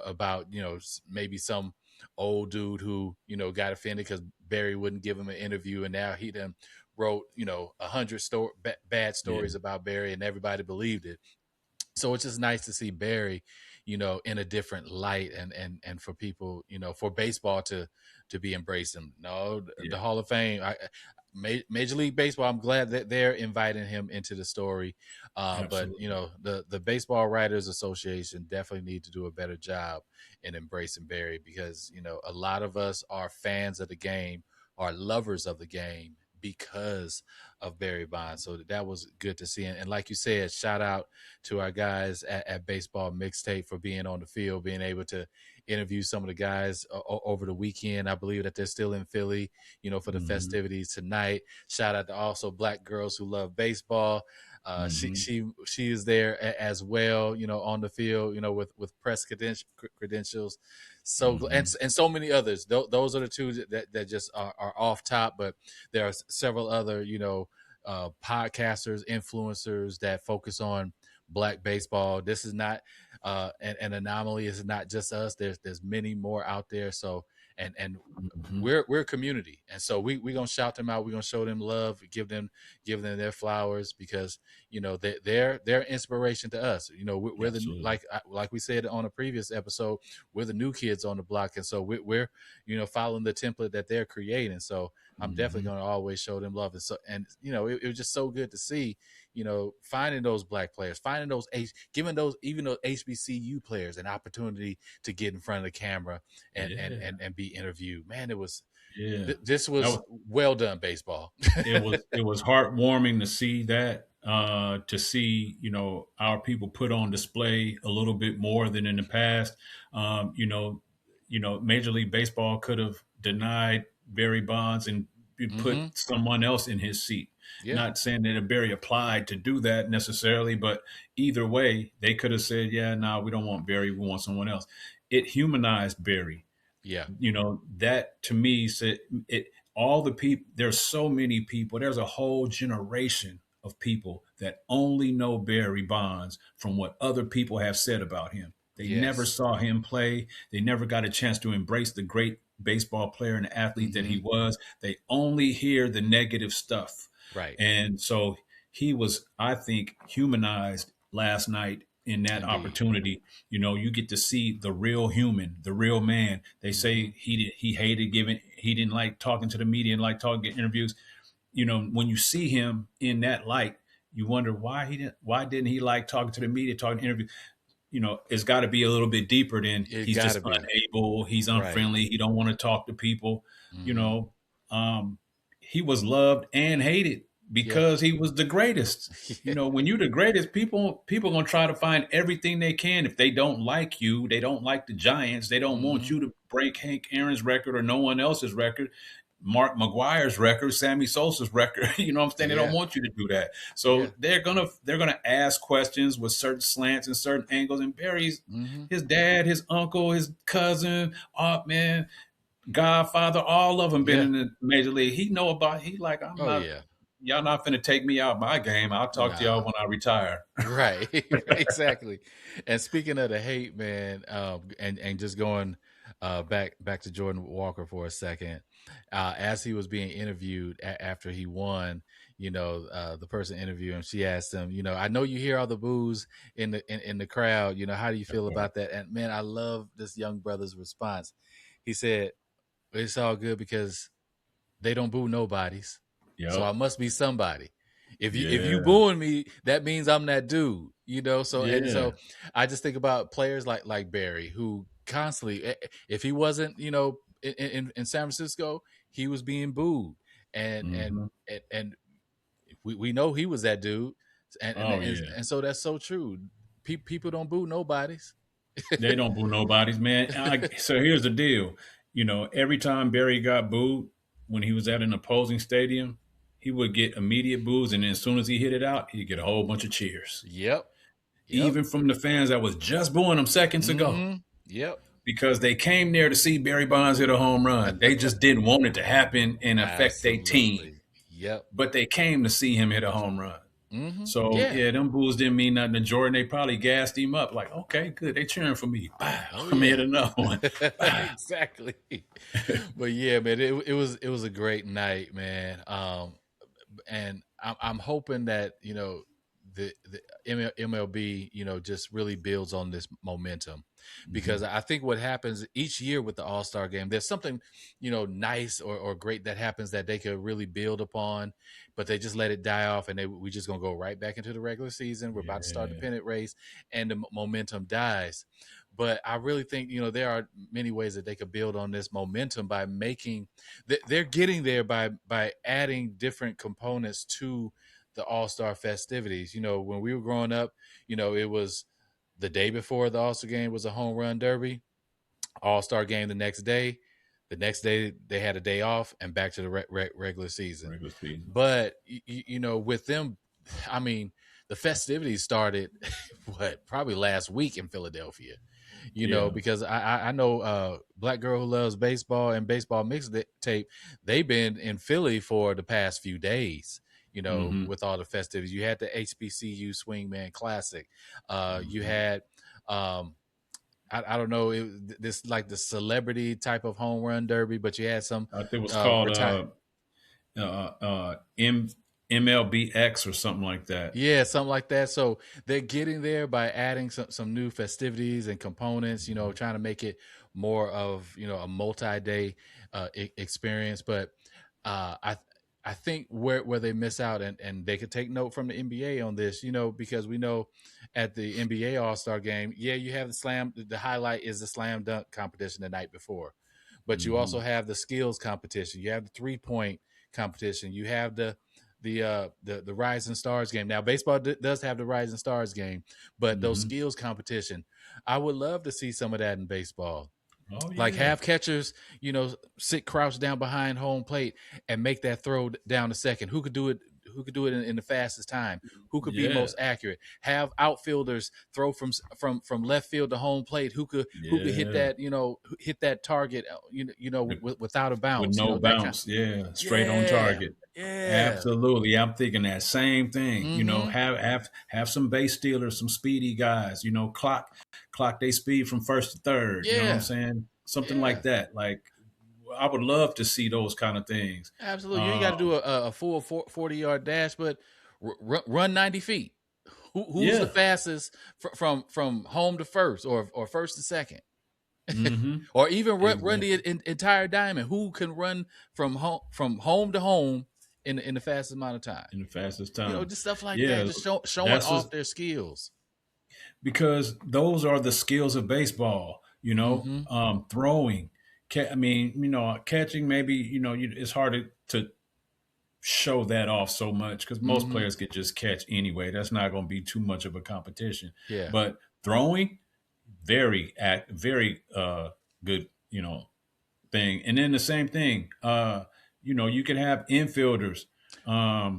about maybe some old dude who got offended because Barry wouldn't give him an interview, and now he done wrote 100 bad yeah, stories about Barry, and everybody believed it. So it's just nice to see Barry, in a different light, and for people, for baseball to be embracing. No, yeah. the Hall of Fame, Major League Baseball, I'm glad that they're inviting him into the story. But Absolutely. the Baseball Writers Association definitely need to do a better job in embracing Barry, because a lot of us are fans of the game, are lovers of the game, because of Barry Bonds. So that was good to see. And like you said, shout out to our guys at Baseball Mixtape for being on the field, being able to interview some of the guys over the weekend. I believe that they're still in Philly, for the Mm-hmm. festivities tonight. Shout out to also Black Girls Who Love Baseball. Mm-hmm. She is there as well, on the field, with press credentials. So Mm-hmm. and so many others. Those are the two that just are off top, but there are several other podcasters, influencers that focus on Black baseball. This is not an anomaly. It's not just us. There's many more out there. So and Mm-hmm. we're a community, and so we're gonna shout them out. We're gonna show them love, give them their flowers, because they're inspiration to us. We're the, Absolutely. like we said on a previous episode, we're the new kids on the block, and so we're following the template that they're creating. So I'm definitely Mm-hmm. going to always show them love. And it was just so good to see, finding those Black players, finding giving even those HBCU players an opportunity to get in front of the camera and Yeah, be interviewed. Man, it was yeah. this That was was, well done, baseball. it was heartwarming to see that. To see our people put on display a little bit more than in the past. Um, you know, Major League Baseball could have denied Barry Bonds and put Mm-hmm. someone else in his seat. Yeah, Not saying that Barry applied to do that necessarily, but either way, they could have said, "Yeah, no, we don't want Barry. We want someone else." It humanized Barry. yeah. That to me said it. All the people, there's so many people, there's a whole generation of people that only know Barry Bonds from what other people have said about him. They never Yes. saw him play. They never got a chance to embrace the great baseball player and athlete that Mm-hmm. he was. They only hear the negative stuff. Right. And so he was, I think, humanized last night in that Indeed. opportunity. You get to see the real human, the real man. They Mm-hmm. say he hated giving, he didn't like talking to the media and like talking, getting interviews. When you see him in that light, you wonder why didn't he like talking to the media, talking to interviews. it's got to be a little bit deeper than It he's just gotta be. unable, he's Right. unfriendly, he don't want to talk to people. You Mm-hmm. know, he was loved and hated Yeah. because he was the greatest. When you're the greatest, people gonna try to find everything they can. If they don't like you, they don't like the Giants, they don't want Mm-hmm. you to break Hank Aaron's record or no one else's record, Mark McGuire's record, Sammy Sosa's record. You know what I'm saying? They don't Yeah. want you to do that. Yeah. So they're gonna ask questions with certain slants and certain angles. And Barry's Mm-hmm. his dad, his uncle, his cousin, man, Godfather, all of them been Yeah. in the major league. He know about. He like Oh yeah. y'all not finna take me out my game. I'll talk to y'all Nah. when I retire. Right. Exactly. And speaking of the hate, man, and just going back to Jordan Walker for a second, as he was being interviewed after he won, the person interviewing him, she asked him, I know you hear all the boos in the crowd, how do you feel about that? And man, I love this young brother's response. He said, it's all good because they don't boo nobodies. So I Yep. must be somebody. If you Yeah. booing me, that means I'm that dude, So and Yeah. so I just think about players like Barry, who constantly, if he wasn't, in San Francisco, he was being booed, and and Mm-hmm. and, and we know he was that dude, and and Oh and, yeah. and so that's so true. People don't boo nobodies. They don't boo nobodies, man. So here's the deal. Every time Barry got booed when he was at an opposing stadium, he would get immediate boos, and then as soon as he hit it out, he'd get a whole bunch of cheers, Yep. Yep. even from the fans that was just booing him seconds ago, Mm-hmm. Yep. because they came there to see Barry Bonds hit a home run. They just didn't want it to happen and affect their team, Absolutely. Yep. but they came to see him hit a home run. Mm-hmm. So Yeah. yeah, them boos didn't mean nothing to Jordan. They probably gassed him up, like, okay, good, they cheering for me. Oh, I'm yeah. hit another one. Exactly. But yeah, man, it was a great night, man. And I'm hoping that the MLB just really builds on this momentum, because I think what happens each year with the All-Star game, there's something nice or great that happens that they could really build upon, but they just let it die off, and we just gonna go right back into the regular season. We're about to start the Yeah. pennant race, and the momentum dies. But I really think there are many ways that they could build on this momentum by making they're getting there by adding different components to the All-Star festivities. When we were growing up, it was the day before the All-Star game was a home run derby, All-Star game the next day. The next day they had a day off and back to the regular season. Regular season. But with them, I mean, the festivities started probably last week in Philadelphia. Because I know Black Girl Who Loves Baseball and Baseball Mixtape, they've been in Philly for the past few days, with all the festivities. You had the HBCU Swingman Classic. You had, I don't know, this like the celebrity type of home run derby, but you had some. I think it was called MLBX or something like that. Yeah, something like that. So they're getting there by adding some new festivities and components, trying to make it more of, a multi-day experience. But I think where they miss out, and they could take note from the NBA on this, because we know at the NBA All-Star game, you have the highlight is the slam dunk competition the night before. But you also have the skills competition. You have the 3-point competition. You have the Rising Stars game. Now, baseball does have the Rising Stars game, but those skills competition, I would love to see some of that in baseball. Oh, yeah. Like have catchers, sit crouched down behind home plate and make that throw down the second. Who could do it? Who could do it in the fastest time? Who could be most accurate? Have outfielders throw from left field to home plate. Who could hit that? Hit that target. Without a bounce. With no bounce. Straight on target. Yeah, absolutely. I'm thinking that same thing. Have some base stealers, some speedy guys. Clock they speed from first to third. You know what I'm saying? Something like that. Like, I would love to see those kind of things. Absolutely. You ain't got to do a full 40-yard dash, but run 90 feet. Who's the fastest from home to first or first to second? Or even run the entire diamond. Who can run from home to home in the fastest amount of time? In the fastest time. Just stuff like that. Just showing off their skills. because those are the skills of baseball. Mm-hmm. Throwing. I mean, catching. Maybe it's hard to show that off so much because most Mm-hmm. players could just catch anyway. That's not going to be too much of a competition. Yeah. But throwing, very good, thing. And then the same thing, you can have infielders. I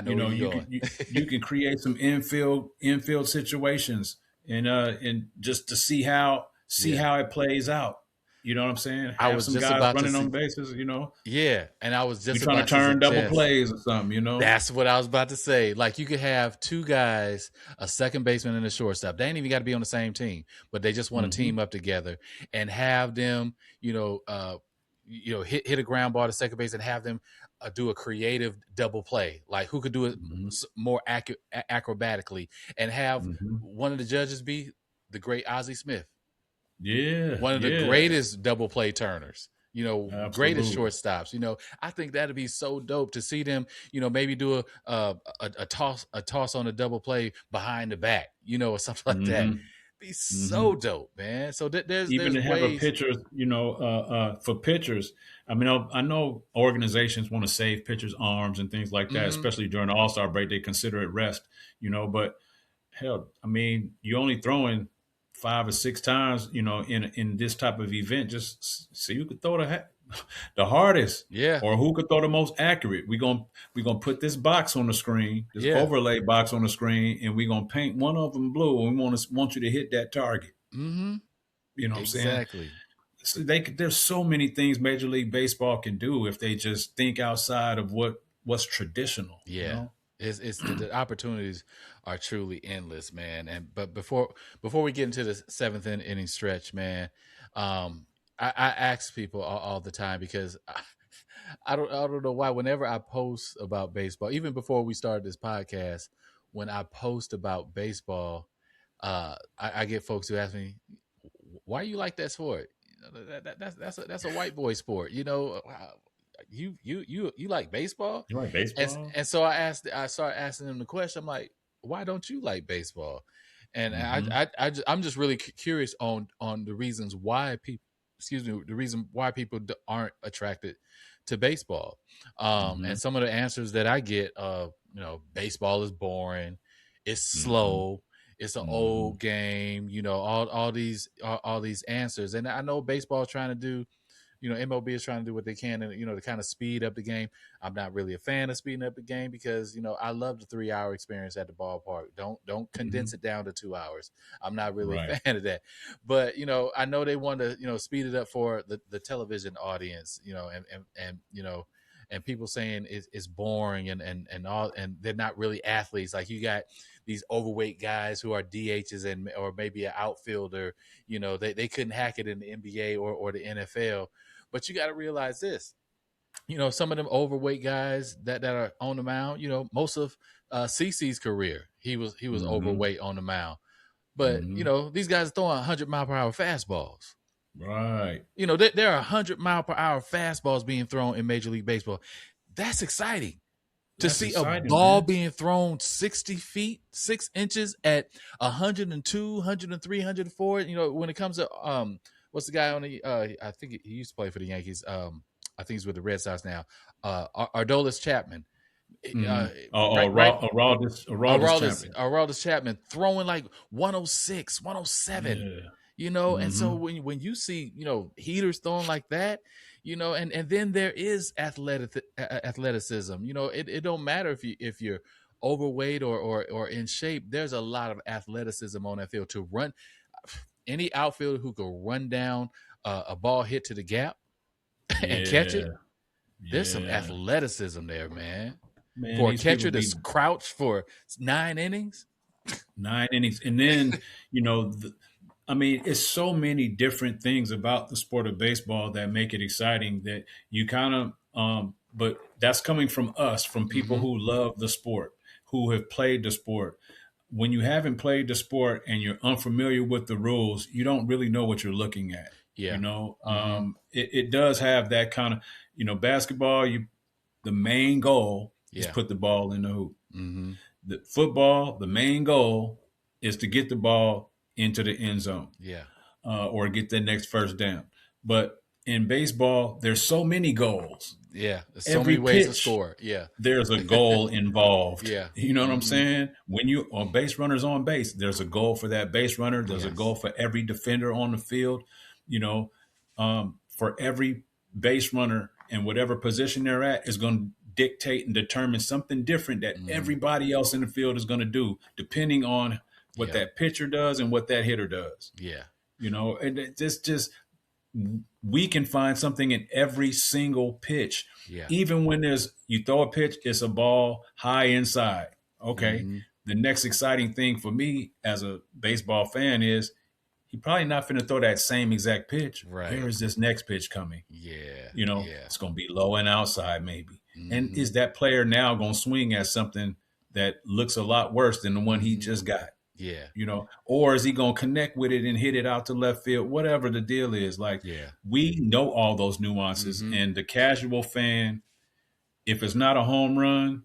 know where you're going. You can create some infield situations and just to see how Yeah. it plays out. You know what I'm saying? I Have was some just guys about to running see. on bases. Yeah, and I was We're just trying to about to turn double suggest. plays or something. That's what I was about to say. Like you could have two guys, a second baseman and a shortstop. They ain't even got to be on the same team, but they just want to Mm-hmm. team up together and have them, hit a ground ball to second base and have them do a creative double play. Like who could do it Mm-hmm. more acrobatically, and have Mm-hmm. one of the judges be the great Ozzie Smith, Yeah, one of the yeah, greatest double play turners, greatest absolutely. shortstops. I think that'd be so dope to see them, maybe do a toss on a double play behind the back, or something like that. Mm-hmm. Be Mm-hmm. so dope, man. So Even there's to have a ways. pitcher, for pitchers. I mean, I know organizations want to save pitchers' arms and things like that, Mm-hmm. especially during the All-Star break. They consider it rest, but hell, I mean, you're only throwing 5 or 6 times, in this type of event. Just see who could throw the hardest, Yeah, or who could throw the most accurate. We're gonna put this box on the screen, this yeah. overlay box on the screen, and we're gonna paint one of them blue, and we want you to hit that target. Mm-hmm. You know what I'm saying? Exactly. So there's so many things Major League Baseball can do if they just think outside of what's traditional. Yeah. It's the opportunities are truly endless, man. But before we get into the seventh inning stretch, man, I ask people all the time because I don't know why. Whenever I post about baseball, even before we started this podcast, when I post about baseball, I get folks who ask me, "Why you like that sport?" That's a white boy sport. You like baseball? You like and baseball? and so I started asking them the question. I'm like, why don't you like baseball? And Mm-hmm. I'm just really curious on the reasons why people, the reason why people aren't attracted to baseball. Mm-hmm. And some of the answers that I get, baseball is boring, it's Mm-hmm. slow, it's an Mm-hmm. old game, all these answers. And I know baseball is trying to do, MLB is trying to do what they can and, to kind of speed up the game. I'm not really a fan of speeding up the game because, I love the 3 hour experience at the ballpark. Don't Mm-hmm. condense it down to 2 hours. I'm not really a Right. fan of that. But, I know they want to, speed it up for the television audience, and people saying it's boring and all, and they're not really athletes. Like you got these overweight guys who are DHs or maybe an outfielder, they couldn't hack it in the NBA or the NFL. But you got to realize this, some of them overweight guys that are on the mound, most of CC's career, he was Mm-hmm. overweight on the mound. But, Mm-hmm. these guys are throwing 100-mile-per-hour fastballs. Right. There are 100-mile-per-hour fastballs being thrown in Major League Baseball. That's exciting. To That's see a exciting, ball man. being thrown 60 feet, 6 inches at 102, 103, 104. When it comes to, what's the guy on the, I think he used to play for the Yankees. I think he's with the Red Sox now. Ardolis Chapman. Mm-hmm. Right. Aroldis champion. Aroldis Chapman throwing like 106, 107. Yeah. And so Mm-hmm. when you see, heaters throwing like that, and then there is athleticism. It don't matter if you're overweight or in shape. There's a lot of athleticism on that field to run. Any outfielder who can run down a ball hit to the gap and catch it. Yeah. There's some Yeah. athleticism there, man. Man, For a these people catcher to be crouch for 9 innings. 9 innings. And then, I mean, it's so many different things about the sport of baseball that make it exciting that you kind of, but that's coming from us, from people Mm-hmm. who love the sport, who have played the sport. When you haven't played the sport and you're unfamiliar with the rules, you don't really know what you're looking at. Yeah. Mm-hmm. It does have that kind of, basketball, the main goal is Yeah. put the ball in the hoop. Mm-hmm. The football, the main goal is to get the ball into the end zone, Yeah. or get the next first down. But in baseball, there's so many goals. Yeah. There's so Every many ways to pitch, score. Yeah. there's a goal involved. Yeah. You know what I'm Mm-hmm. saying? When you on base runners on base, there's a goal for that base runner. There's a goal for every defender on the field. You know, for every base runner and whatever position they're at is going to dictate and determine something different that everybody else in the field is going to do, depending on what that pitcher does and what that hitter does. Yeah. You know, and it's just we can find something in every single pitch. Yeah. Even when you throw a pitch, it's a ball high inside. Okay. Mm-hmm. The next exciting thing for me as a baseball fan is he probably not finna throw that same exact pitch. Right. Where is this next pitch coming? Yeah. You know, Yeah. it's going to be low and outside maybe. Mm-hmm. And is that player now going to swing at something that looks a lot worse than the one he just got? Yeah. You know, or is he going to connect with it and hit it out to left field? Whatever the deal is. Like, we know all those nuances. And the casual fan, if it's not a home run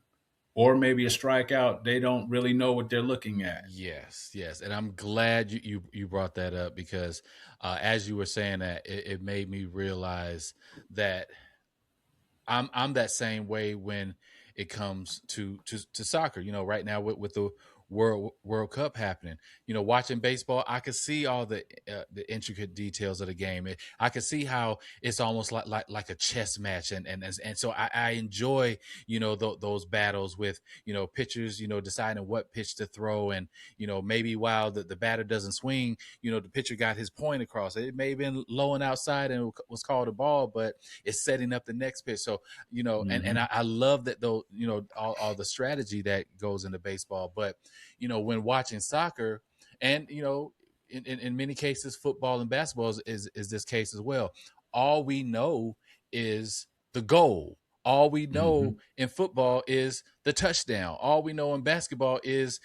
or maybe a strikeout, they don't really know what they're looking at. Yes, yes. And I'm glad you brought that up, because as you were saying that, it made me realize that I'm that same way when it comes to soccer. You know, right now with the World Cup happening, you know, watching baseball, I could see all the intricate details of the game. I could see how it's almost like a chess match, and so I enjoy, you know, those battles with, you know, pitchers, you know, deciding what pitch to throw, and, you know, maybe while the batter doesn't swing, you know, the pitcher got his point across. It may have been low and outside and it was called a ball, but it's setting up the next pitch. So, you know, and I love that, though, you know, all the strategy that goes into baseball. But, you know, when watching soccer, and, you know, in many cases, football and basketball is this case as well. All we know is the goal. All we know in football is the touchdown. All we know in basketball is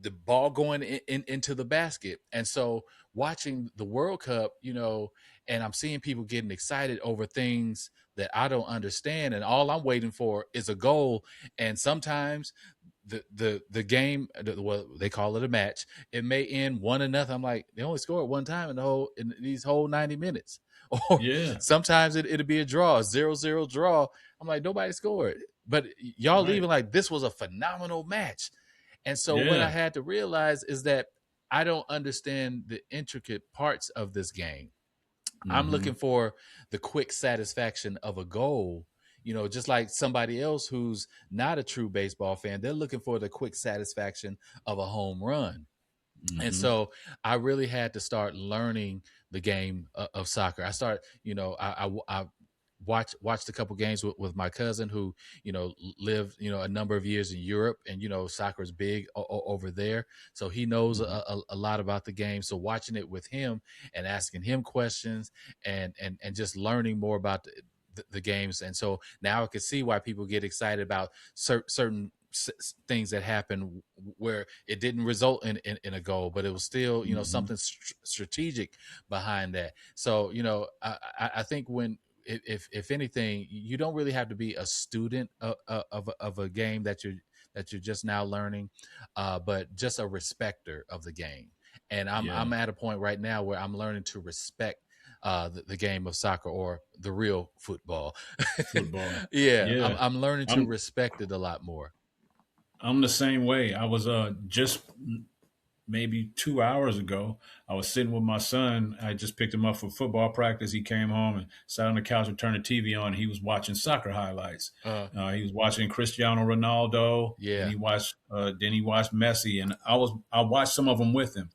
the ball going into the basket. And so watching the World Cup, you know, and I'm seeing people getting excited over things that I don't understand, and all I'm waiting for is a goal. And sometimes the game, well, they call it a match, it may end 1-0. I'm like, they only scored one time in these whole 90 minutes. Or sometimes it'll be a draw, a 0-0 draw. I'm like, nobody scored, but y'all leaving like this was a phenomenal match. And so what I had to realize is that I don't understand the intricate parts of this game. I'm looking for the quick satisfaction of a goal, you know, just like somebody else who's not a true baseball fan. They're looking for the quick satisfaction of a home run. And so I really had to start learning the game of soccer. I started, you know, I watched a couple games with my cousin who, you know, lived, you know, a number of years in Europe, and, you know, soccer is big over there. So he knows a lot about the game. So watching it with him and asking him questions and just learning more about the games. And so now I can see why people get excited about certain things that happen where it didn't result in a goal, but it was still, you know, something strategic behind that. So, you know, I think when, if anything, you don't really have to be a student of a game that you're just now learning, but just a respecter of the game. And I'm at a point right now where I'm learning to respect the game of soccer, or the real football. I'm learning to respect it a lot more. I'm the same way. I was just maybe 2 hours ago, I was sitting with my son. I just picked him up for football practice. He came home and sat on the couch and turned the TV on. And he was watching soccer highlights. He was watching Cristiano Ronaldo. And he watched then he watched Messi, and I watched some of them with him.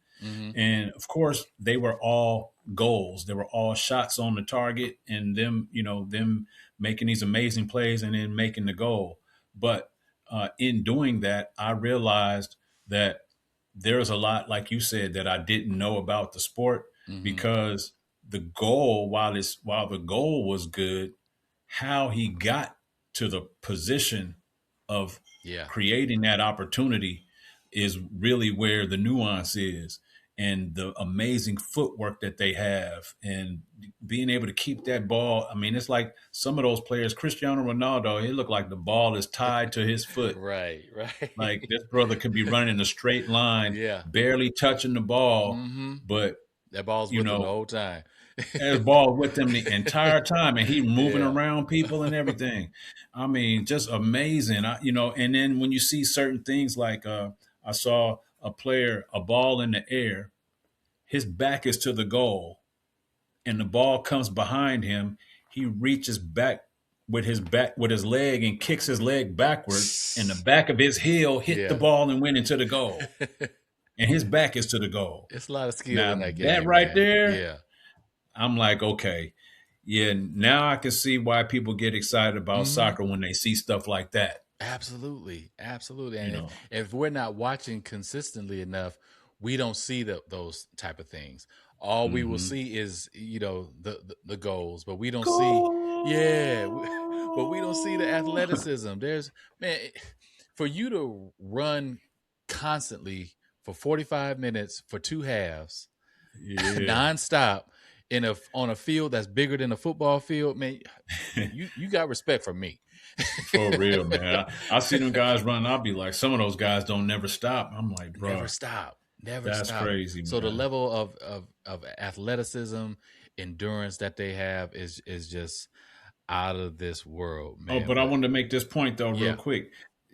And of course, they were all goals. They were all shots on the target, and them making these amazing plays and then making the goal. But in doing that, I realized that there's a lot, like you said, that I didn't know about the sport, because the goal, while the goal was good, how he got to the position of creating that opportunity is really where the nuance is. and the amazing footwork that they have and being able to keep that ball. I mean, it's like some of those players, Cristiano Ronaldo, it looked like the ball is tied to his foot. Right. Like this brother could be running a straight line, Yeah. barely touching the ball, but that ball's with him the whole time. There's ball with him the entire time, and he moving Yeah. around people and everything. I mean, just amazing. And then when you see certain things like I saw a ball in the air, his back is to the goal, and the ball comes behind him. He reaches back with his leg and kicks his leg backwards, and the back of his heel hit the ball and went into the goal. And his back is to the goal. It's a lot of skill in that game. That right there, yeah. I'm like, okay, yeah, now I can see why people get excited about soccer when they see stuff like that. Absolutely. And if we're not watching consistently enough, we don't see those type of things. All we will see is, the goals, but we don't see, but we don't see the athleticism. For you to run constantly for 45 minutes for 2 halves, nonstop, on a field that's bigger than a football field, man, you got respect from me. For real, man. I see them guys running. I'll be like, some of those guys don't never stop. I'm like, bro, never stop. That's crazy, man. So the level of athleticism, endurance that they have is just out of this world, man. Oh, but I wanted to make this point though, real quick.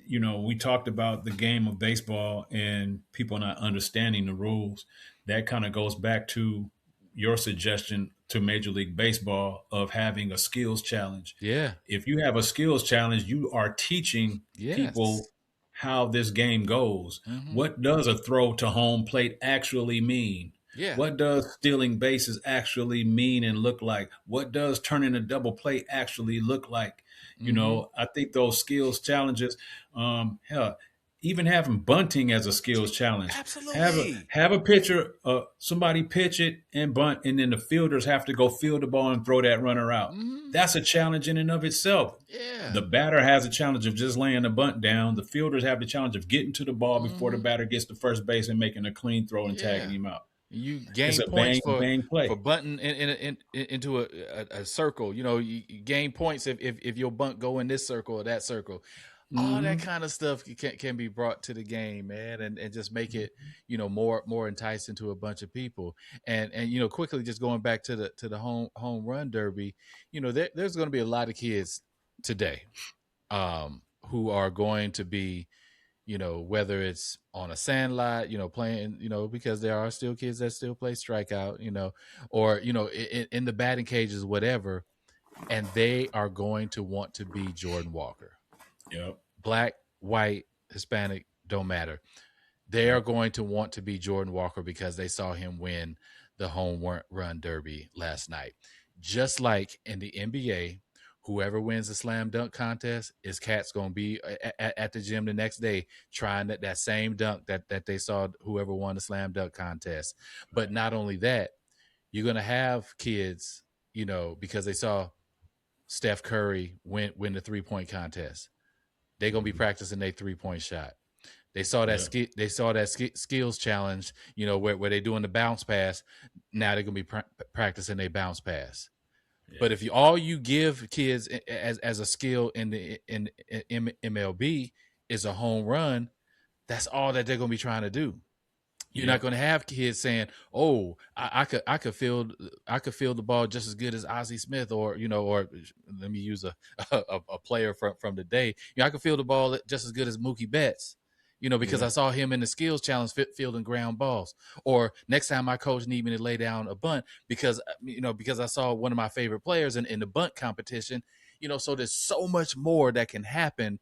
We talked about the game of baseball and people not understanding the rules. That kind of goes back to your suggestion to Major League Baseball of having a skills challenge. Yeah. If you have a skills challenge, you are teaching people how this game goes. What does a throw to home plate actually mean? Yeah. What does stealing bases actually mean and look like? What does turning a double play actually look like? I think those skills challenges, hell, even having bunting as a skills challenge. Absolutely. Have a pitcher, somebody pitch it and bunt, and then the fielders have to go field the ball and throw that runner out. That's a challenge in and of itself. Yeah. The batter has a challenge of just laying the bunt down. The fielders have the challenge of getting to the ball before the batter gets to first base and making a clean throw and tagging him out. You gain points for bunting into a circle. You gain points if your bunt go in this circle or that circle. All that kind of stuff can be brought to the game, man, and just make it, more enticing to a bunch of people. And quickly just going back to the home run derby, there's going to be a lot of kids today, who are going to be, whether it's on a sand lot, playing, because there are still kids that still play strikeout, or, in the batting cages, whatever. And they are going to want to be Jordan Walker. Yep. Black, white, Hispanic, don't matter. They are going to want to be Jordan Walker because they saw him win the home run derby last night. Just like in the NBA, whoever wins the slam dunk contest is cats going to be at the gym the next day trying that same dunk that they saw whoever won the slam dunk contest. But not only that, you're going to have kids, because they saw Steph Curry win the 3-point contest. They're going to be practicing their 3-point shot. They saw that skills challenge, where they're doing the bounce pass. Now they're going to be practicing their bounce pass. Yeah. But if all you give kids as a skill in MLB is a home run, that's all that they're going to be trying to do. You're not going to have kids saying, "Oh, I could field the ball just as good as Ozzie Smith," or or let me use a player from the day. I could field the ball just as good as Mookie Betts, because I saw him in the skills challenge fielding ground balls. Or next time my coach need me to lay down a bunt because I saw one of my favorite players in the bunt competition. So there's so much more that can happen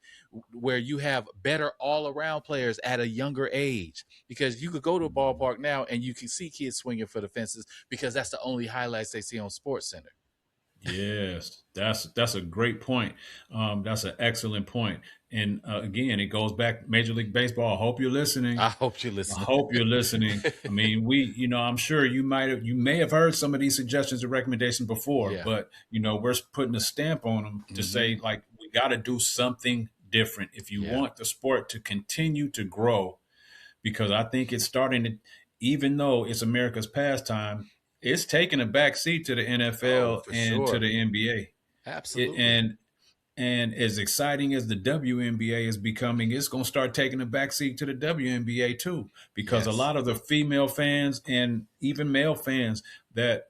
where you have better all-around players at a younger age, because you could go to a ballpark now and you can see kids swinging for the fences because that's the only highlights they see on SportsCenter. Yes, that's a great point. That's an excellent point. And again, it goes back Major League Baseball. I hope you're listening. I hope you're listening. I mean, I'm sure you may have heard some of these suggestions or recommendations before, but we're putting a stamp on them to say, like, we got to do something different if you want the sport to continue to grow, because I think it's starting to. even though it's America's pastime, it's taking a back seat to the Oh, NFL for and to sure. the NBA. Absolutely. And as exciting as the WNBA is becoming, it's going to start taking a backseat to the WNBA too, because a Yes. lot of the female fans and even male fans that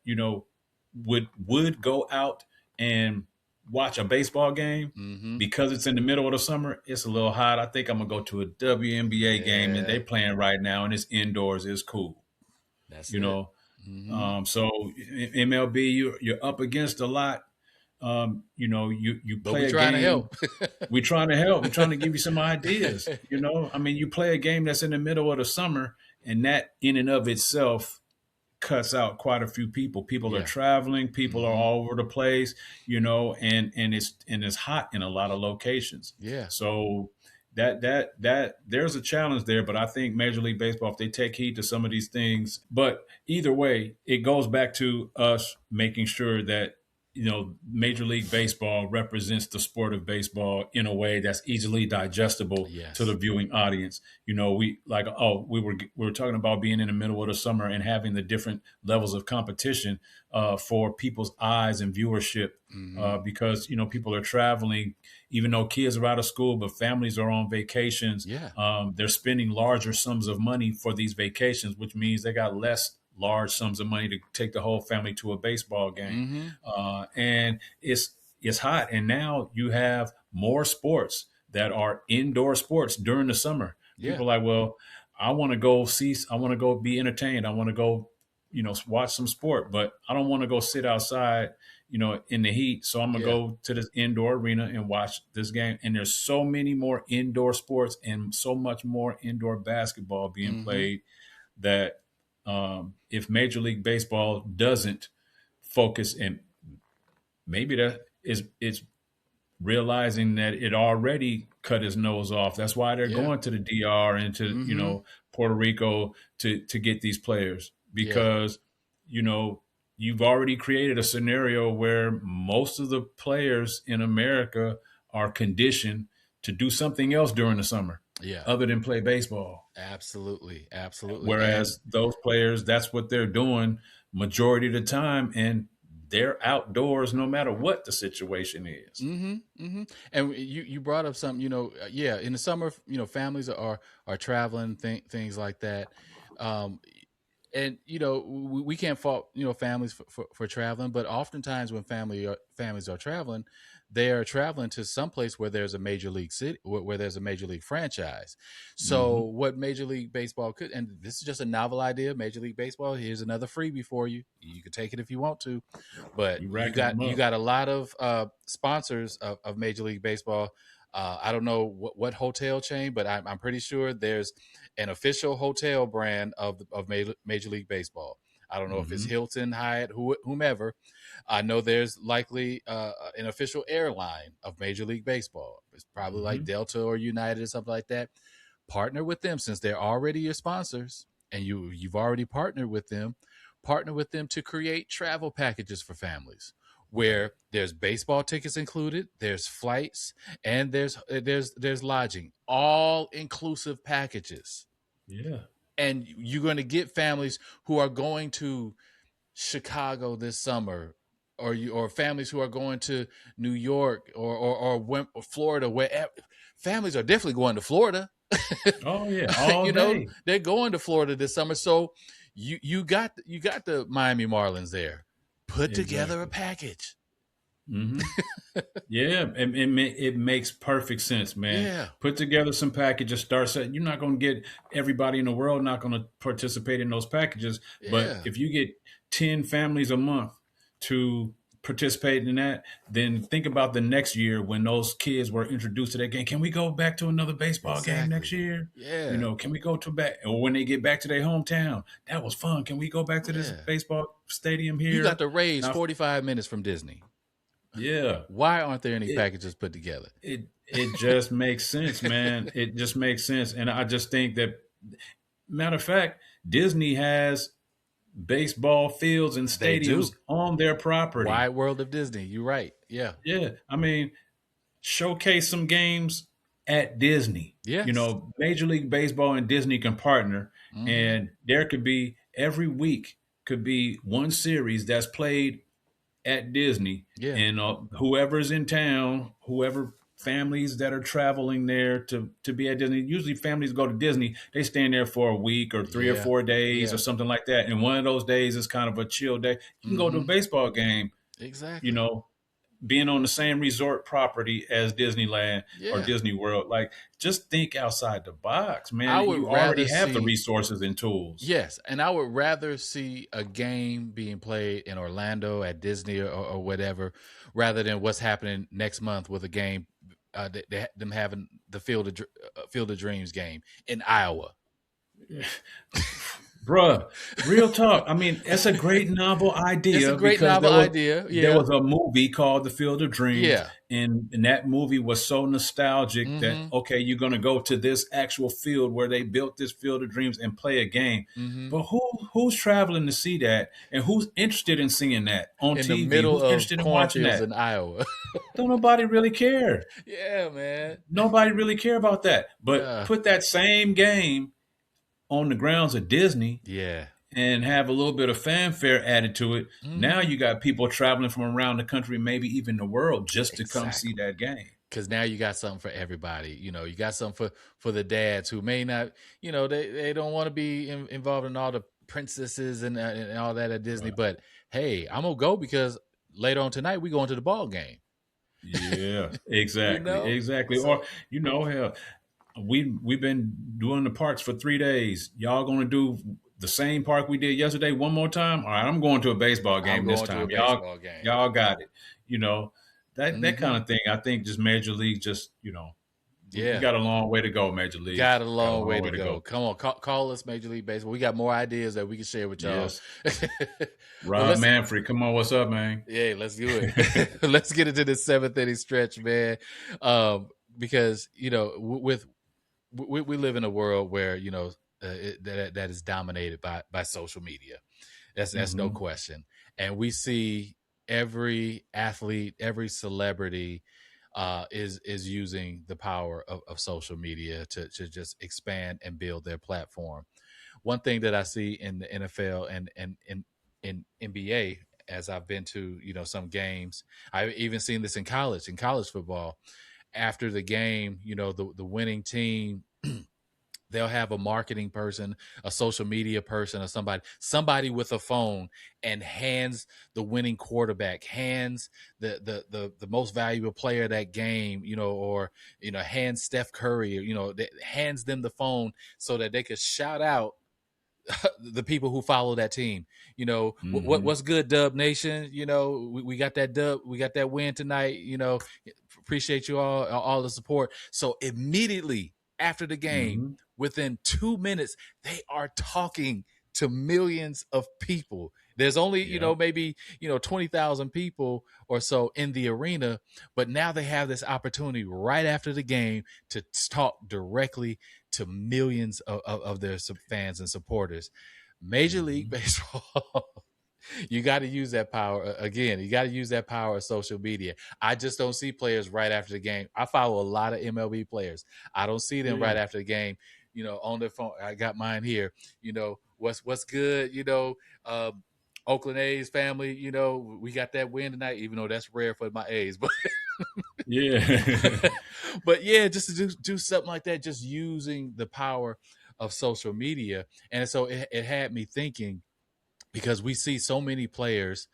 would go out and watch a baseball game Mm-hmm. because it's in the middle of the summer. It's a little hot. I think I'm gonna go to a WNBA game, and they Yeah. playing right now, and it's indoors. It's cool, That's you it. know. Mm-hmm. So MLB, you're up against a lot. You But play we a trying to game. help. We're trying to help. We're trying to give you some ideas. I mean, you play a game that's in the middle of the summer, and that in and of itself cuts out quite a few people. People are Yeah. traveling. People are Mm-hmm. all over the place. And it's hot in a lot of locations. Yeah. So that there's a challenge there. But I think Major League Baseball, if they take heed to some of these things, but either way, it goes back to us making sure that Major League Baseball represents the sport of baseball in a way that's easily digestible to the Yes. viewing audience. We were talking about being in the middle of the summer and having the different levels of competition for people's eyes and viewership, Mm-hmm. because people are traveling, even though kids are out of school, but families are on vacations. Yeah. They're spending larger sums of money for these vacations, which means they got less large sums of money to take the whole family to a baseball game. Mm-hmm. And it's hot. And now you have more sports that are indoor sports during the summer. Yeah. People are like, well, I want to go be entertained. I want to go, watch some sport, but I don't want to go sit outside, in the heat. So I'm going to Yeah. go to this indoor arena and watch this game. And there's so many more indoor sports and so much more indoor basketball being Mm-hmm. played that if Major League Baseball doesn't focus, and maybe that is it's realizing that it already cut his nose off. That's why they're Yeah. going to the DR and to Mm-hmm. Puerto Rico to get these players, Yeah. because you've already created a scenario where most of the players in America are conditioned to do something else during the summer Yeah. other than play baseball. Absolutely. Absolutely. Whereas those players, that's what they're doing majority of the time, and they're outdoors no matter what the situation is. Mm-hmm, mm-hmm. And you brought up something, yeah, in the summer, families are traveling, things like that. And we can't fault families for traveling, but oftentimes when families are traveling, they are traveling to some place where there's a major league city, where there's a major league franchise. So what Major League Baseball could, and this is just a novel idea, Major League Baseball, here's another freebie for you. You can take it if you want to, but you got a lot of sponsors of Major League Baseball. I don't know what hotel chain, but I'm pretty sure there's an official hotel brand of Major League Baseball. I don't know if it's Hilton, Hyatt, whomever. I know there's likely an official airline of Major League Baseball. It's probably like Delta or United or something like that. Partner with them, since they're already your sponsors and you've already partnered with them. Partner with them to create travel packages for families, where there's baseball tickets included, there's flights, and there's lodging, all inclusive packages. Yeah. And you're going to get families who are going to Chicago this summer, or families who are going to New York or Florida, where families are definitely going to Florida. Oh yeah, all day. They're going to Florida this summer. So you got the Miami Marlins there. Put together a package. Mm-hmm. Yeah, it makes perfect sense, man. Yeah. Put together some packages, start setting. You're not going to get everybody in the world not going to participate in those packages, but if you get 10 families a month to participate in that, then think about the next year when those kids were introduced to that game. Can we go back to another baseball game next year? Yeah. Can we go to back, or when they get back to their hometown? That was fun. Can we go back to this baseball stadium here? You got the Rays 45 minutes from Disney. Yeah. Why aren't there any packages put together? It just makes sense, man. It just makes sense. And I just think that, matter of fact, Disney has baseball fields and stadiums on their property. Wide World of Disney. You're right. Yeah. Yeah. I mean, showcase some games at Disney. Yes. Major League Baseball and Disney can partner, and there could be every week could be one series that's played at Disney, Yeah. and whoever's in town, whoever families that are traveling there to be at Disney. Usually, families go to Disney. They stand there for a week or 3 or 4 days or something like that. And one of those days is kind of a chill day. You can go to a baseball game. Exactly. Being on the same resort property as Disneyland or Yeah. Disney World. Like, just think outside the box, man. I would You already rather have the see- resources and tools. Yes, and I would rather see a game being played in Orlando at Disney or whatever, rather than what's happening next month with a game, them having the Field of Dreams game in Iowa. Bruh, real talk. I mean, it's a great novel idea. It's a great because novel idea. Yeah. There was a movie called The Field of Dreams. Yeah. And that movie was so nostalgic that, okay, you're going to go to this actual field where they built this Field of Dreams and play a game. But who's traveling to see that? And who's interested in seeing that on in TV? the middle who's of interested in watching cornfields that? in Iowa. Don't nobody really care. Yeah, man. Nobody really care about that. But put that same game on the grounds of Disney, and have a little bit of fanfare added to it. Now you got people traveling from around the country, maybe even the world, just to come see that game. Because now you got something for everybody. You got something for the dads who may not, they don't want to be involved in all the princesses and all that at Disney. Right. But hey, I'm gonna go because later on tonight we going to the ball game. Yeah, exactly, exactly. So, or hell. We've been doing the parks for 3 days. Y'all gonna do the same park we did yesterday one more time? All right, I'm going to a baseball game this time. Y'all got it. That kind of thing. I think just Major League, we got a long way to go, Major League. Got a long way to go. Come on, call us Major League Baseball. We got more ideas that we can share with y'all. Yes. Rob Manfred, come on, what's up, man? Yeah, let's do it. Let's get into the 7th inning stretch, man. Because we live in a world where that is dominated by social media. That's no question, and we see every athlete, every celebrity is using the power of social media to just expand and build their platform. One thing that I see in the NFL and in NBA, as I've been to some games, I've even seen this in college football. After the game, the winning team, they'll have a marketing person, a social media person, or somebody with a phone, and hands the winning quarterback, hands the most valuable player of that game, or hands Steph Curry, hands them the phone so that they could shout out the people who follow that team. What's good, Dub Nation? We got that dub, we got that win tonight. Appreciate you all the support. So immediately after the game, within 2 minutes, they are talking to millions of people. There's only maybe 20,000 people or so in the arena, but now they have this opportunity right after the game to talk directly to millions of their fans and supporters. Major League Baseball, you got to use that power. Again, you got to use that power of social media. I just don't see players right after the game. I follow a lot of MLB players. I don't see them right after the game, on their phone. I got mine here. What's good, Oakland A's family, we got that win tonight, even though that's rare for my A's. But but just to do something like that, just using the power of social media. And so it had me thinking, because we see so many players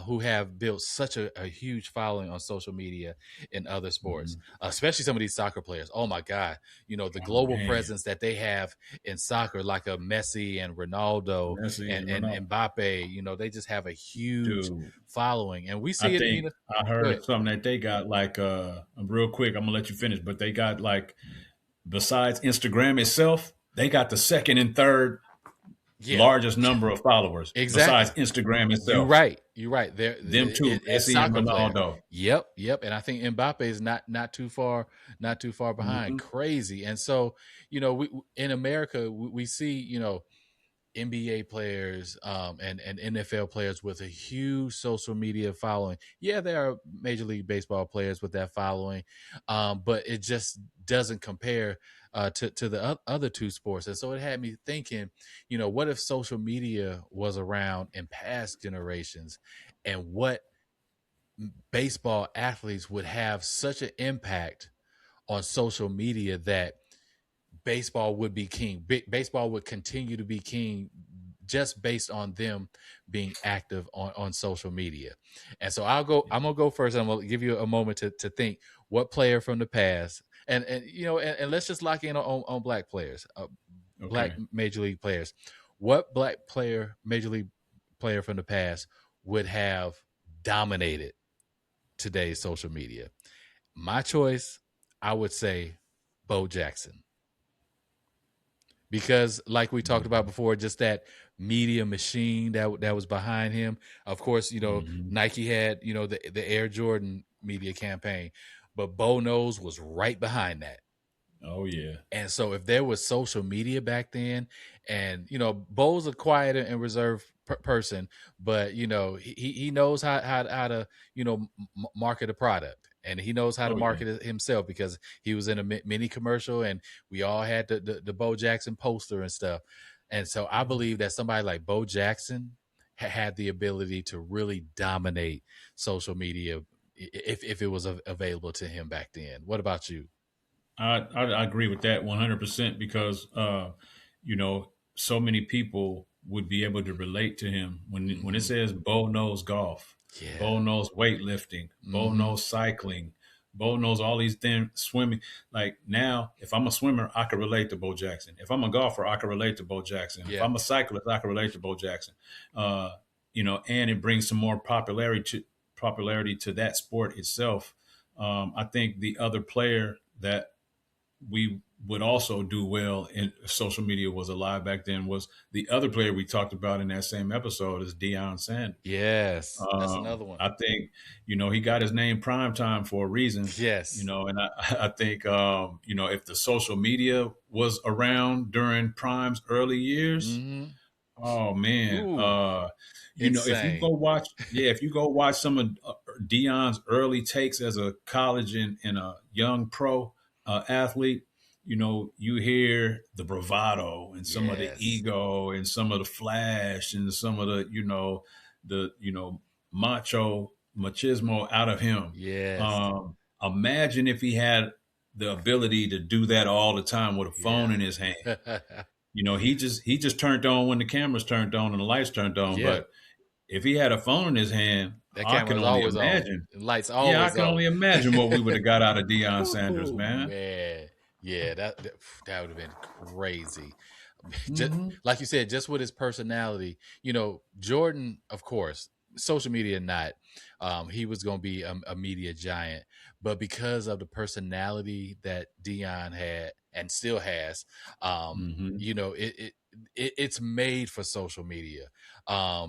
who have built such a huge following on social media in other sports, especially some of these soccer players. Oh my God. The global presence that they have in soccer, like a Messi and Ronaldo and Mbappe, they just have a huge following. And we see I heard something that they got real quick, I'm gonna let you finish, but they got besides Instagram itself, they got the second and third largest number of followers besides Instagram itself. You're right. Them two, Messi and Ronaldo. Yep. And I think Mbappe is not too far behind. Crazy. And so, we in America, we see, NBA players and NFL players with a huge social media following. Yeah, there are Major League Baseball players with that following, but it just doesn't compare to the other two sports. And so it had me thinking, what if social media was around in past generations, and what baseball athletes would have such an impact on social media that baseball would be king. Baseball would continue to be king just based on them being active on social media. And so I'm gonna go first. I'm gonna give you a moment to think what player from the past, and let's just lock in on black players, black major league players. What black major league player from the past would have dominated today's social media? My choice, I would say Bo Jackson. Because like we talked about before, just that media machine that was behind him. Of course, Nike had, the Air Jordan media campaign, but Bo Knows was right behind that. Oh, yeah. And so if there was social media back then, and, Bo's a quiet and reserved person, but, he knows how to, market a product. And he knows how to market it himself, because he was in a mini commercial, and we all had the Bo Jackson poster and stuff. And so I believe that somebody like Bo Jackson had the ability to really dominate social media if it was available to him back then. What about you? I agree with that 100%, because so many people would be able to relate to him when it says Bo knows golf, Bo knows weightlifting, Bo knows cycling, Bo knows all these things, swimming. Like, now, if I'm a swimmer, I can relate to Bo Jackson. If I'm a golfer, I can relate to Bo Jackson. If I'm a cyclist, I can relate to Bo Jackson. And it brings some more popularity to that sport itself. I think the other player that we would also do well in social media was alive back then was the other player we talked about in that same episode, is Deion Sanders. Yes, that's another one. I think, he got his name Primetime for a reason. Yes. And I think, if the social media was around during Prime's early years, oh man, if you go watch some of Deion's early takes as a college and a young pro athlete, you hear the bravado and some of the ego and some of the flash and some of the machismo out of him. Yes. Imagine if he had the ability to do that all the time with a phone in his hand. He just turned on when the cameras turned on and the lights turned on. Yeah. But if he had a phone in his hand, I can only imagine. Lights always on. I can only imagine what we would have got out of Deion Sanders, man. Yeah, that would have been crazy. Just, like you said, just with his personality, Jordan, of course, social media not, he was going to be a media giant, but because of the personality that Deion had and still has, it's made for social media. I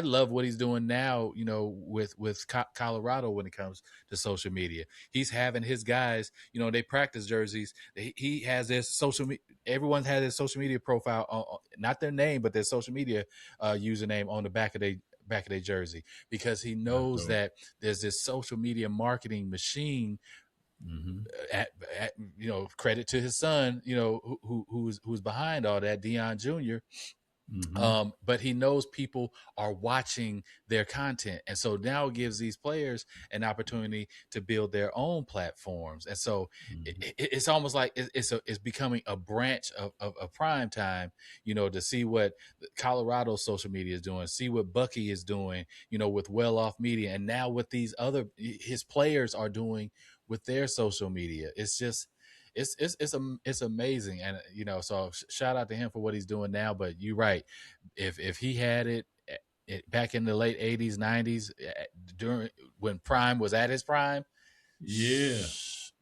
love what he's doing now, with Colorado when it comes to social media. He's having his guys, they practice jerseys. He has their social media. Everyone has their social media profile, not their name, but their social media username on the back of their jersey, because he knows that there's this social media marketing machine. Credit to his son, who's behind all that, Deion Jr. But he knows people are watching their content, and so now it gives these players an opportunity to build their own platforms. And so it's almost like it's becoming a branch of Primetime, to see what Colorado social media is doing, see what Bucky is doing, with Well Off Media, and now what his players are doing with their social media. It's just it's amazing. And so shout out to him for what he's doing now. But you're right, if he had it back in the late 80s 90s, during when Prime was at his prime,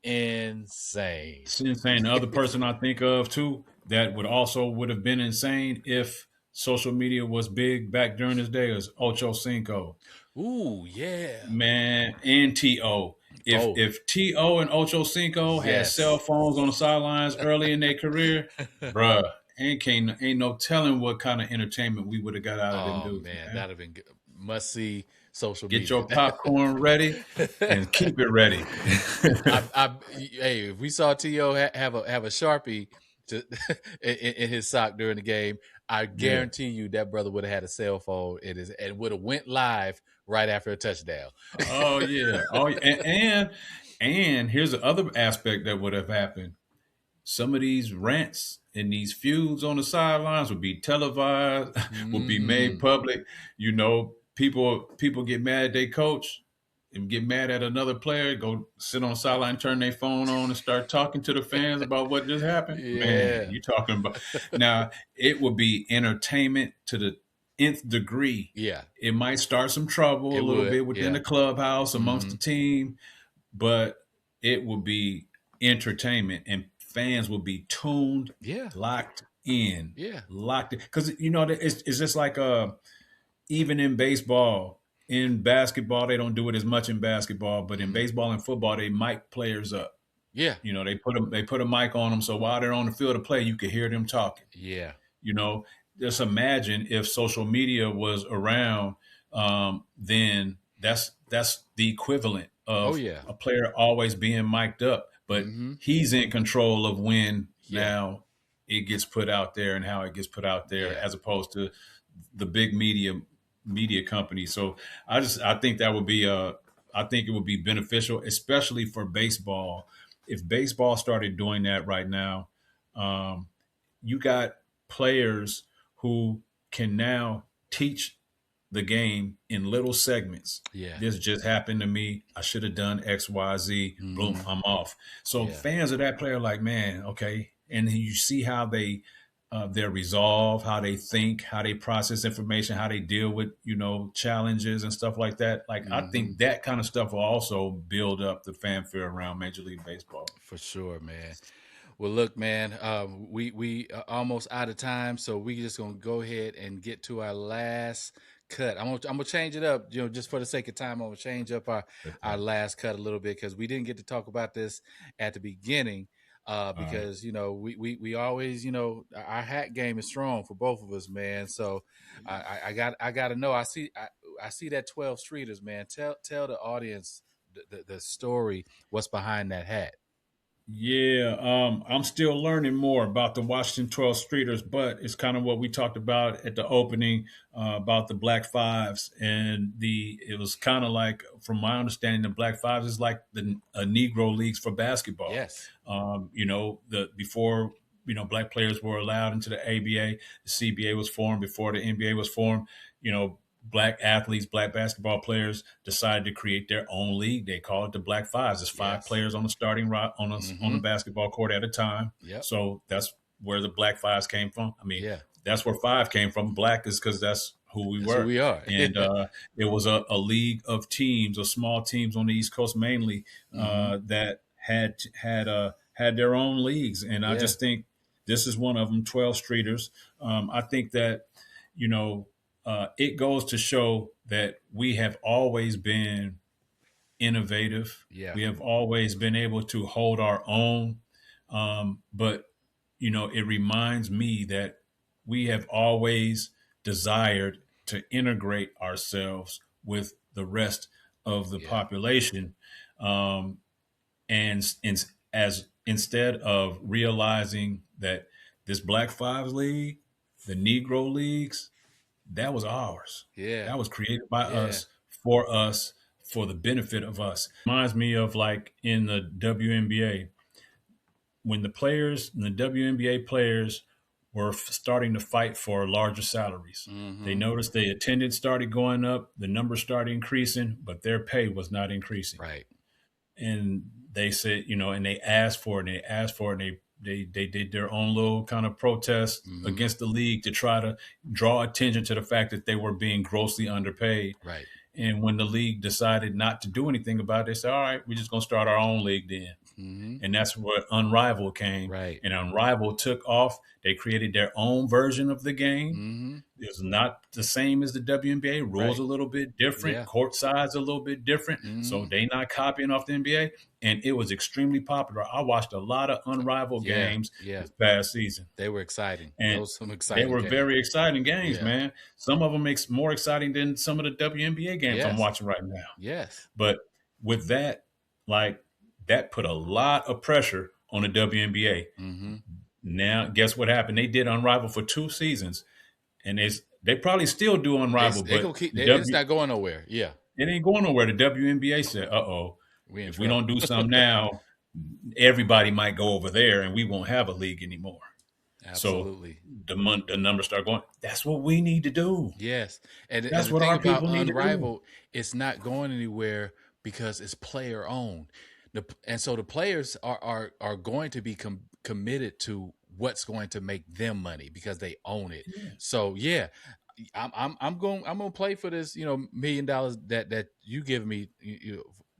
insane. It's insane. The other person I think of too that would have been insane if social media was big back during his day is Ochocinco. Ooh, yeah, man. And T.O. If T.O. and Ochocinco had cell phones on the sidelines early in their career, bruh, ain't no telling what kind of entertainment we would have got out of them Oh dudes, man, man. that'd have been good. Must see social Get media. your popcorn ready and keep it ready. Hey, if we saw T.O. have a Sharpie to, in his sock during the game, I guarantee you that brother would have had a cell phone and would have went live right after a touchdown. Oh yeah. And here's the other aspect that would have happened. Some of these rants and these feuds on the sidelines would be televised, would be made public. You know, people get mad at their coach and get mad at another player, go sit on the sideline, turn their phone on and start talking to the fans about what just happened. Man, Yeah. you talking about now it would be entertainment to the nth degree. Yeah. It might start some trouble It a little would, bit within yeah. the clubhouse amongst the team, but it would be entertainment and fans will be tuned, Yeah. locked in, Yeah. locked in. Because you know it's just like even in baseball, in basketball they don't do it as much in basketball, but in baseball and football they mic players up. Yeah. You know, they put a mic on them so while they're on the field of play, you can hear them talking. Yeah. You know, just imagine if social media was around, then that's the equivalent of a player always being mic'd up, but he's in control of when now it gets put out there and how it gets put out there, as opposed to the big media company. So I think that would be I think it would be beneficial, especially for baseball. If baseball started doing that right now, you got players who can now teach the game in little segments. Yeah. This just happened to me. I should have done X, Y, Z. Boom, I'm off. So fans of that player like, man, okay. And you see how they their resolve, how they think, how they process information, how they deal with, you know, challenges and stuff like that. Like, I think that kind of stuff will also build up the fanfare around Major League Baseball. For sure, man. Well, look, man, we are almost out of time, so we just gonna go ahead and get to our last cut. I'm gonna change it up, you know, just for the sake of time. I'm gonna change up our last cut a little bit because we didn't get to talk about this at the beginning. Because you know we always, you know, our hat game is strong for both of us, man. So I got to know. I see that 12 Streeters, man. Tell the audience the story, what's behind that hat. Yeah, I'm still learning more about the Washington 12 Streeters, but it's kind of what we talked about at the opening about the Black Fives, and it was kind of like, from my understanding, the Black Fives is like the Negro leagues for basketball. Yes. You know, before, you know, black players were allowed into the ABA, the CBA was formed before the NBA was formed. You know, black athletes, black basketball players decided to create their own league. They call it the Black Fives. There's five players on the starting on the basketball court at a time. Yep. So that's where the Black Fives came from. I mean, that's where five came from. Black is because that's who we were. Who we are. And it was a league of teams, of small teams on the East Coast mainly, that had their own leagues. And I just think this is one of them, 12 Streeters. I think that, you know, it goes to show that we have always been innovative. Yeah. We have always been able to hold our own. But, you know, it reminds me that we have always desired to integrate ourselves with the rest of the population. And as instead of realizing that this Black Fives League, the Negro leagues, that was ours. Yeah. That was created by us, for the benefit of us. Reminds me of like in the WNBA, when the WNBA players were starting to fight for larger salaries. They noticed the attendance started going up, the numbers started increasing, but their pay was not increasing. Right. And they said, you know, and they asked for it, and they did their own little kind of protest against the league to try to draw attention to the fact that they were being grossly underpaid. Right. And when the league decided not to do anything about it, they said, all right, we're just going to start our own league then. And that's where Unrivaled came. Right. And Unrivaled took off. They created their own version of the game. Mm-hmm. It's not the same as the WNBA. Rules Right. a little bit different. Yeah. Court size a little bit different. So they not copying off the NBA. And it was extremely popular. I watched a lot of Unrivaled games this past season. They were exciting. And those some exciting they were games. very exciting games, Yeah. man. Some of them makes more exciting than some of the WNBA games I'm watching right now. Yes. But with that, like, that put a lot of pressure on the WNBA. Now, guess what happened? They did Unrivaled for 2 seasons, and they probably still do Unrivaled, but it's not going nowhere. Yeah, it ain't going nowhere. The WNBA said, if we don't do something now, everybody might go over there, and we won't have a league anymore." Absolutely. So the numbers start going. That's what we need to do. Yes, and that's the what thing our people about need Unrivaled, to do. it's not going anywhere because it's player owned, and so the players are going to be committed to what's going to make them money because they own it. Yeah. So I'm going to play for this $1 million that you give me,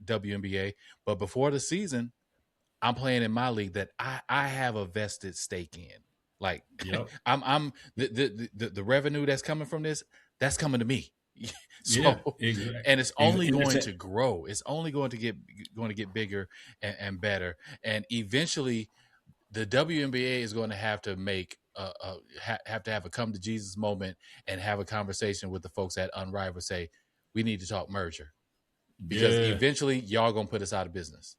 WNBA, but before the season, I'm playing in my league that I have a vested stake in. Like, I'm the revenue that's coming from this, that's coming to me. So, exactly. And it's only going to grow. It's only going to get bigger and better. And eventually, the WNBA is going to have to have a come to Jesus moment and have a conversation with the folks at Unrivaled. Say, we need to talk merger because eventually y'all gonna put us out of business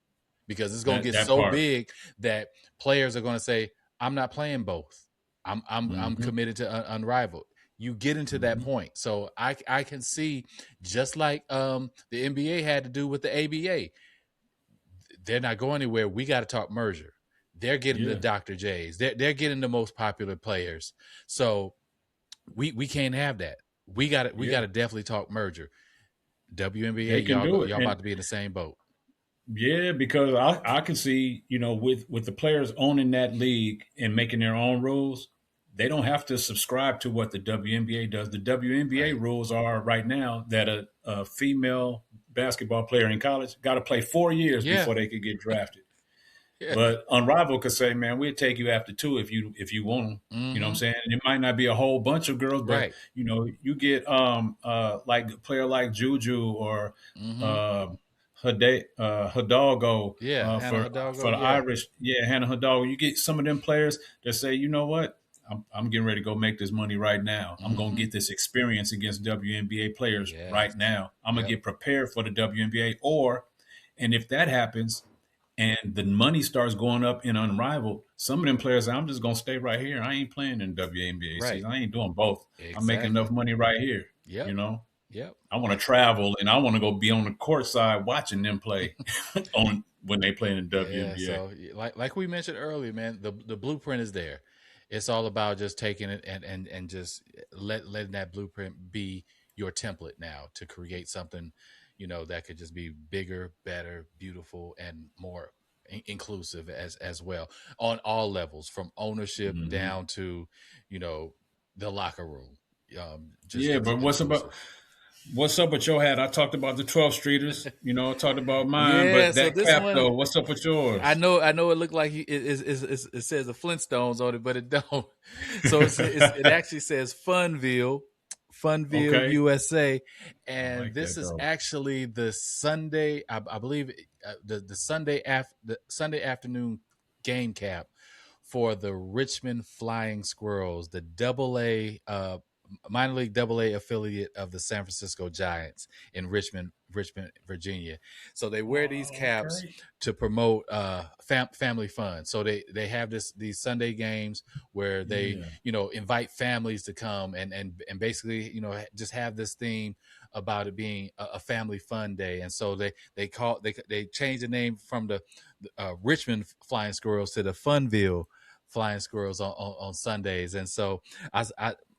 because it's gonna get so big that players are gonna say, I'm not playing both. I'm committed to Unrivaled. You get into that point. So I can see, just like the NBA had to do with the ABA, they're not going anywhere. We got to talk merger. They're getting the Dr. J's. They're getting the most popular players. So we can't have that. We got to definitely talk merger. WNBA, y'all about to be in the same boat. Yeah, because I can see, with the players owning that league and making their own rules, they don't have to subscribe to what the WNBA does. The WNBA rules are right now that a female basketball player in college got to play 4 years before they could get drafted. But Unrivaled could say, man, we'll take you after 2 if you want them. You know what I'm saying? And it might not be a whole bunch of girls, but you get like a player like Juju or Hidalgo for the Irish. Yeah, Hannah Hidalgo. You get some of them players that say, you know what? I'm getting ready to go make this money right now. I'm going to get this experience against WNBA players right now. I'm going to get prepared for the WNBA. And if that happens and the money starts going up in Unrivaled, some of them players say, I'm just going to stay right here. I ain't playing in WNBA season. I ain't doing both. Exactly. I'm making enough money right here. Yep. I want to travel and I want to go be on the court side watching them play when they play in the WNBA. So like we mentioned earlier, man, the blueprint is there. It's all about just taking it and just letting that blueprint be your template now to create something, that could just be bigger, better, beautiful, and more inclusive as well on all levels, from ownership down to, the locker room. But what's up with your hat? I talked about the 12 Streeters, talked about mine, but that cap though, what's up with yours? I know it looked like it says the Flintstones on it, but it don't. So it actually says Funville, USA, and like this is actually the Sunday, I believe, the Sunday afternoon game cap for the Richmond Flying Squirrels, the AA minor league AA affiliate of the San Francisco Giants in Richmond, Virginia. So they wear these caps to promote family fun. So they have these Sunday games where they invite families to come and basically just have this theme about it being a family fun day. And so they changed the name from the Richmond Flying Squirrels to the Funville Flying Squirrels on Sundays. And so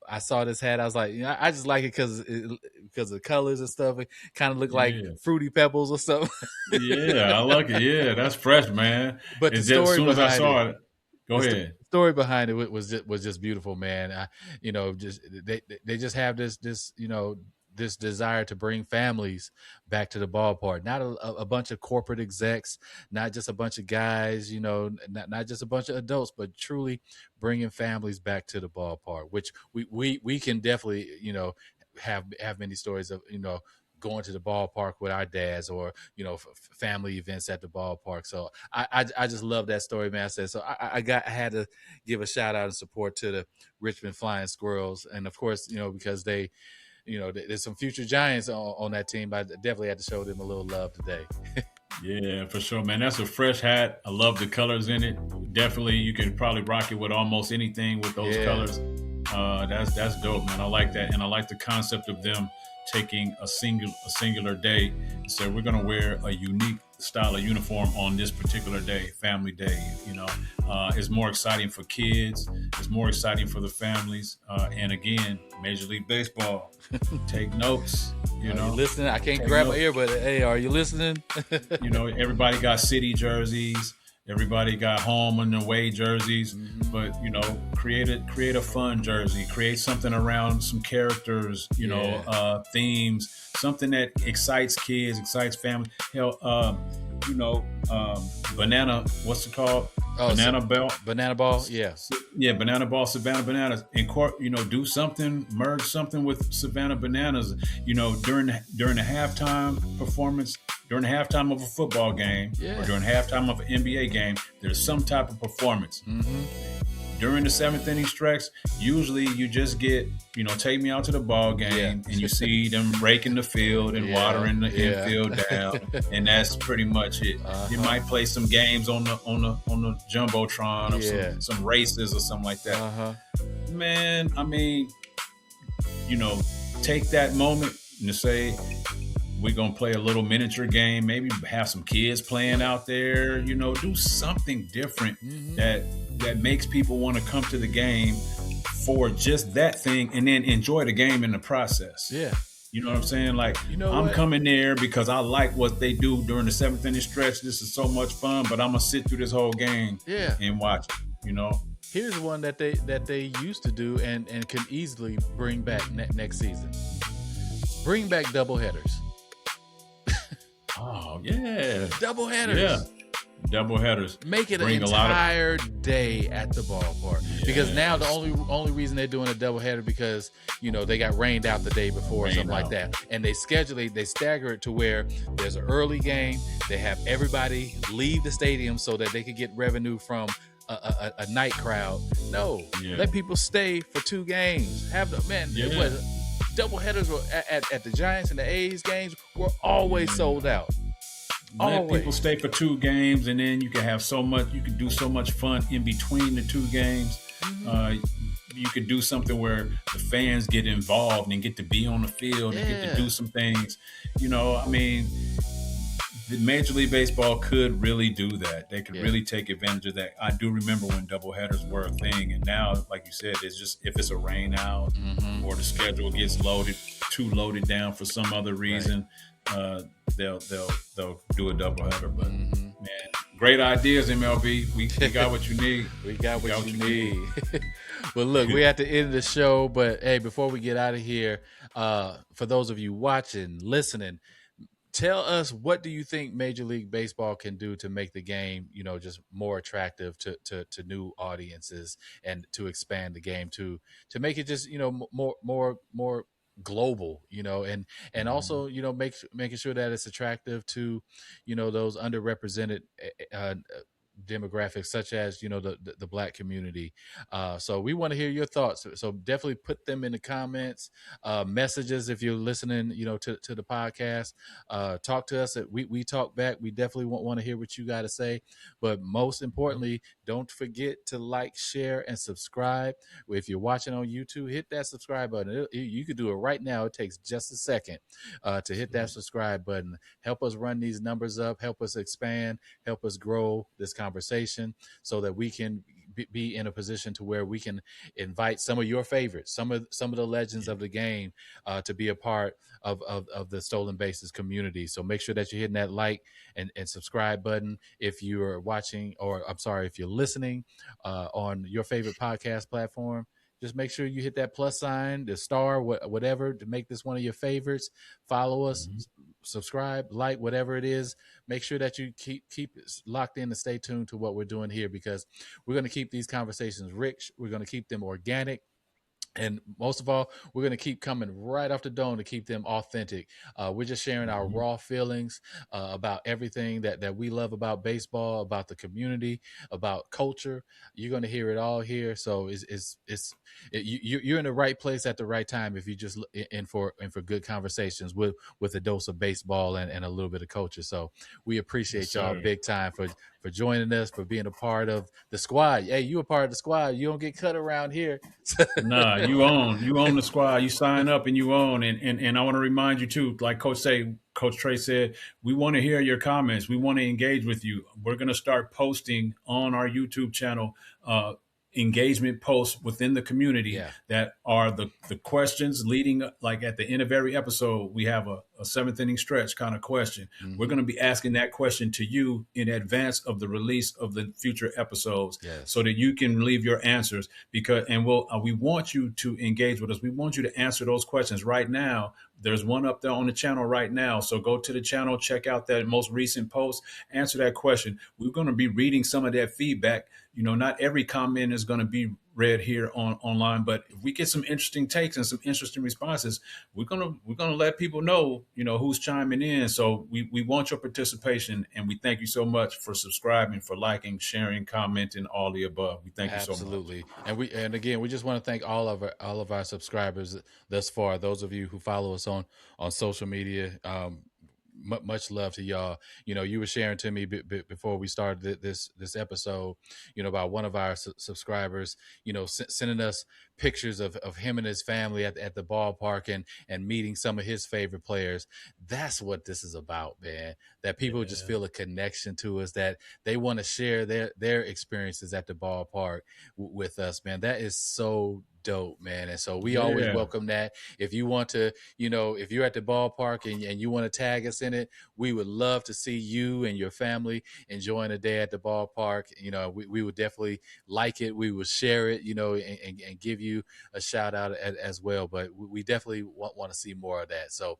I saw this hat. I was like, I just like it because of the colors and stuff. It kind of looked like Fruity Pebbles or something. Yeah, I like it. Yeah, that's fresh, man. But the story as soon as I saw it, go ahead. The story behind it was just beautiful, man. They just have this this desire to bring families back to the ballpark, not a bunch of corporate execs, not just a bunch of guys, not just a bunch of adults, but truly bringing families back to the ballpark, which we can definitely, have many stories of, going to the ballpark with our dads, or family events at the ballpark. So I just love that story, man. I said, so I had to give a shout out and support to the Richmond Flying Squirrels, and of course, because they, there's some future Giants on that team, but I definitely had to show them a little love today. Yeah, for sure, man. That's a fresh hat. I love the colors in it. Definitely, you can probably rock it with almost anything with those colors. That's dope, man. I like that, and I like the concept of them taking a singular day and say we're going to wear a unique style of uniform on this particular day, family day. It's more exciting for kids. It's more exciting for the families. And again, Major League Baseball, take notes. Are you listening? I can't grab my ear, but hey, are you listening? Everybody got city jerseys. Everybody got home and away jerseys, but create a fun jersey, create something around some characters, themes, something that excites kids, excites families. Hell, banana, what's it called? Banana ball, yeah. Yeah, banana ball, Savannah Bananas. Do something, merge something with Savannah Bananas. During the halftime performance, during the halftime of a football game, or during halftime of an NBA game, there's some type of performance. During the seventh inning stretch, usually you just get, take me out to the ball game, and you see them raking the field and watering the infield down, and that's pretty much it. You might play some games on the jumbotron, or some races or something like that. Man, I mean, take that moment and say, we're going to play a little miniature game, maybe have some kids playing out there, do something different that makes people want to come to the game for just that thing, and then enjoy the game in the process. Yeah. You know what I'm saying? Like, I'm coming there because I like what they do during the seventh inning stretch. This is so much fun, but I'm going to sit through this whole game and watch it, Here's one that they used to do and can easily bring back next season. Bring back doubleheaders. Oh, yeah. Doubleheaders. Yeah. Doubleheaders. Make it an entire day at the ballpark. Yes. Because now the only reason they're doing a doubleheader because, they got rained out the day before or something like that. And they stagger it to where there's an early game. They have everybody leave the stadium so that they could get revenue from a night crowd. No. Yeah. Let people stay for 2 games. Doubleheaders were at the Giants and the A's games were always sold out. Let people stay for 2 games, and then you can have you can do so much fun in between the 2 games. You could do something where the fans get involved and get to be on the field and get to do some things. The Major League Baseball could really do that. They could really take advantage of that. I do remember when doubleheaders were a thing, and now, like you said, it's just if it's a rain out or the schedule gets too loaded down for some other reason, they'll do a doubleheader. But man, great ideas, MLB. We got what you need. We got what you need. Well, look, we're at the end of the show, but hey, before we get out of here, for those of you watching, listening, tell us, what do you think Major League Baseball can do to make the game, just more attractive to new audiences, and to expand the game to make it just, more global, and also, making sure that it's attractive to, those underrepresented demographics, such as the Black community. So we want to hear your thoughts. So definitely put them in the comments, messages if you're listening, to the podcast. Talk to us. We talk back. We definitely want to hear what you got to say. But most importantly, don't forget to like, share, and subscribe. If you're watching on YouTube, hit that subscribe button. You can do it right now. It takes just a second to hit that subscribe button. Help us run these numbers up. Help us expand. Help us grow this conversation so that we can be in a position to where we can invite some of your favorites, some of the legends of the game, to be a part of the Stolen Bases community. So make sure that you're hitting that like and subscribe button if you're watching, or I'm sorry, if you're listening on your favorite podcast platform. just make sure you hit that plus sign, the star, whatever, to make this one of your favorites. Follow us, subscribe, like, whatever it is. Make sure that you keep locked in and stay tuned to what we're doing here, because we're going to keep these conversations rich. We're going to keep them organic. And most of all, we're going to keep coming right off the dome to keep them authentic. We're just sharing our raw feelings about everything that we love about baseball, about the community, about culture. You're going to hear it all here. So you're in the right place at the right time if you just in for good conversations with a dose of baseball and a little bit of culture. So we appreciate y'all big time for joining us, for being a part of the squad. Hey, you a part of the squad. You don't get cut around here. Nah, you own the squad. You sign up and you own. And I want to remind you too, like Coach Trey said, we want to hear your comments. We want to engage with you. We're going to start posting on our YouTube channel engagement posts within the community that are the questions leading, like at the end of every episode, we have a seventh inning stretch kind of question. We're going to be asking that question to you in advance of the release of the future episodes, so that you can leave your answers, we want you to engage with us. We want you to answer those questions right now. There's one up there on the channel right now. So go to the channel, check out that most recent post, answer that question. We're going to be reading some of that feedback. Not every comment is going to be read here online, but if we get some interesting takes and some interesting responses, we're gonna let people know, who's chiming in. So we want your participation, and we thank you so much for subscribing, for liking, sharing, commenting, all the above. We thank you so much. Absolutely. And again, we just want to thank all of our subscribers thus far. Those of you who follow us on social media, much love to y'all. You were sharing to me before we started this episode, about one of our subscribers, sending us pictures of him and his family at the ballpark and meeting some of his favorite players. That's what this is about, man. That people just feel a connection to us, that they want to share their experiences at the ballpark with us, man. That is so dope, man. And so we always welcome that. If you want to, if you're at the ballpark and you want to tag us in it, we would love to see you and your family enjoying a day at the ballpark. We would definitely like it. We would share it, and give you a shout out as well. But we definitely want to see more of that. So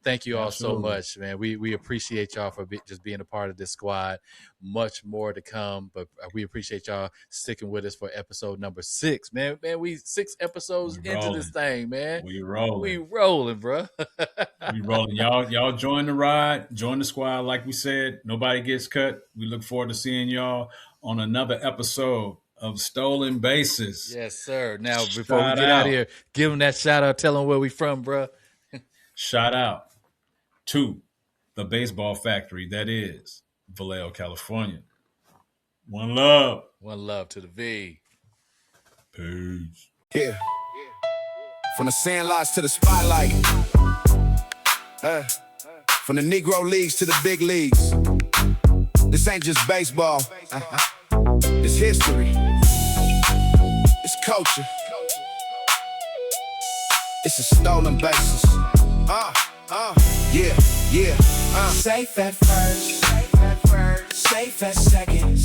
thank you all so much, man. We appreciate y'all for just being a part of this squad. Much more to come, but we appreciate y'all sticking with us for episode number 6, man. We 6 episodes into this thing, man. We rolling, bro. We rolling. Y'all join the ride, join the squad. Like we said, nobody gets cut. We look forward to seeing y'all on another episode of Stolen Bases. Yes, sir. Now, before we get out of here, give them that shout out. Tell them where we from, bro. Shout out to the baseball factory that is Vallejo, California. One love. One love to the V. Peace. Yeah. From the sandlots to the spotlight. From the Negro leagues to the big leagues. This ain't just baseball. It's history. It's culture. It's a stolen basis. Yeah. Safe at first, safe at second,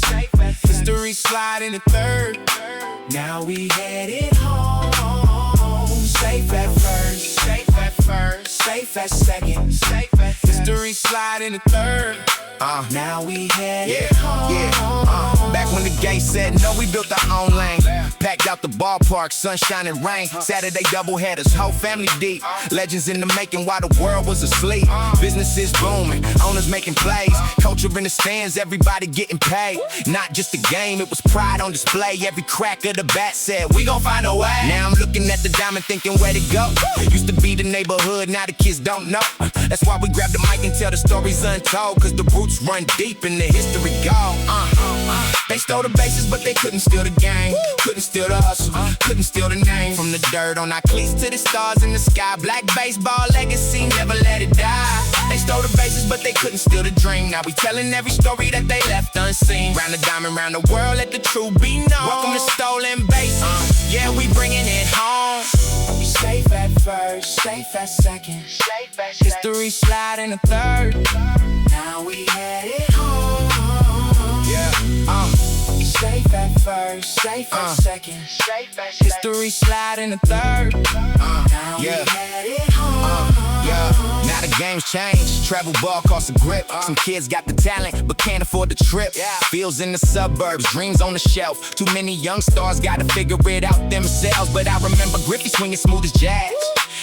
history sliding at third. Now we headed home. Safe at first, safe at second, history sliding at third. Now we headed home. Back when the game said no, we built our own lane. Packed out the ballpark, sunshine and rain. Saturday doubleheaders, whole family deep. Legends in the making while the world was asleep. Businesses booming, owners making plays. Culture in the stands, everybody getting paid. Not just a game, it was pride on display. Every crack of the bat said, we gon' find a way. Now I'm looking at the diamond thinking where to go. Used to be the neighborhood, now the kids don't know. That's why we grab the mic and tell the stories untold. Cause the roots run deep in the history go. They stole the bases, but they couldn't steal the game. Couldn't steal the hustle, couldn't steal the name. From the dirt on our cleats to the stars in the sky. Black baseball legacy, never let it die. They stole the bases, but they couldn't steal the dream. Now we telling every story that they left unseen. Round the diamond, round the world, let the truth be known. Welcome to Stolen Bases. Yeah, we bringing it home. Safe at first, safe at second, history sliding a third. Now we headed home. Yeah, safe at first, safe at second. History slide in the third. Now we headed home. Now the game's changed. Travel ball costs a grip. Some kids got the talent, but can't afford the trip. Fields in the suburbs, dreams on the shelf. Too many young stars gotta figure it out themselves. But I remember Griffey swinging smooth as jazz.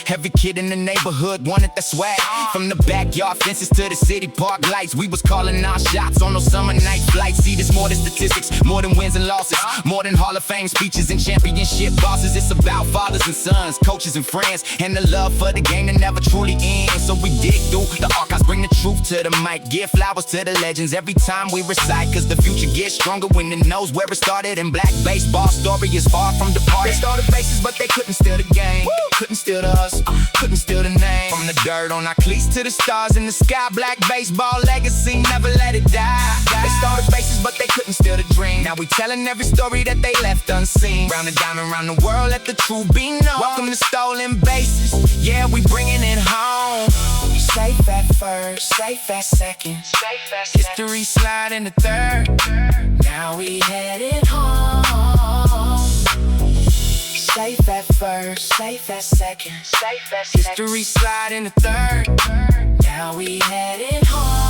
Every kid in the neighborhood wanted that swag. From the backyard fences to the city park lights, we was calling our shots on those summer night flights. See, there's more than statistics, more than wins and losses, more than Hall of Fame speeches and championship bosses. It's about fathers and sons, coaches and friends, and the love for the game that never truly ends. So we dig through the archives, bring the truth to the mic, give flowers to the legends every time we recite. Cause the future gets stronger when it knows where it started. And black baseball story is far from departed. They started bases, but they couldn't steal the game, couldn't steal the hustle, couldn't steal the name. From the dirt on our cleats to the stars in the sky, black baseball legacy, never let it die. They started bases, but they couldn't steal the dream. Now we telling every story that they left unseen. Round and diamond, round the world, let the truth be known. Welcome to stolen bases, yeah, we bringing it home. Safe at first, safe at second, history slide in the third. Now we headed home. Safe at first, safe at second, history slide in the third. Now we headed home.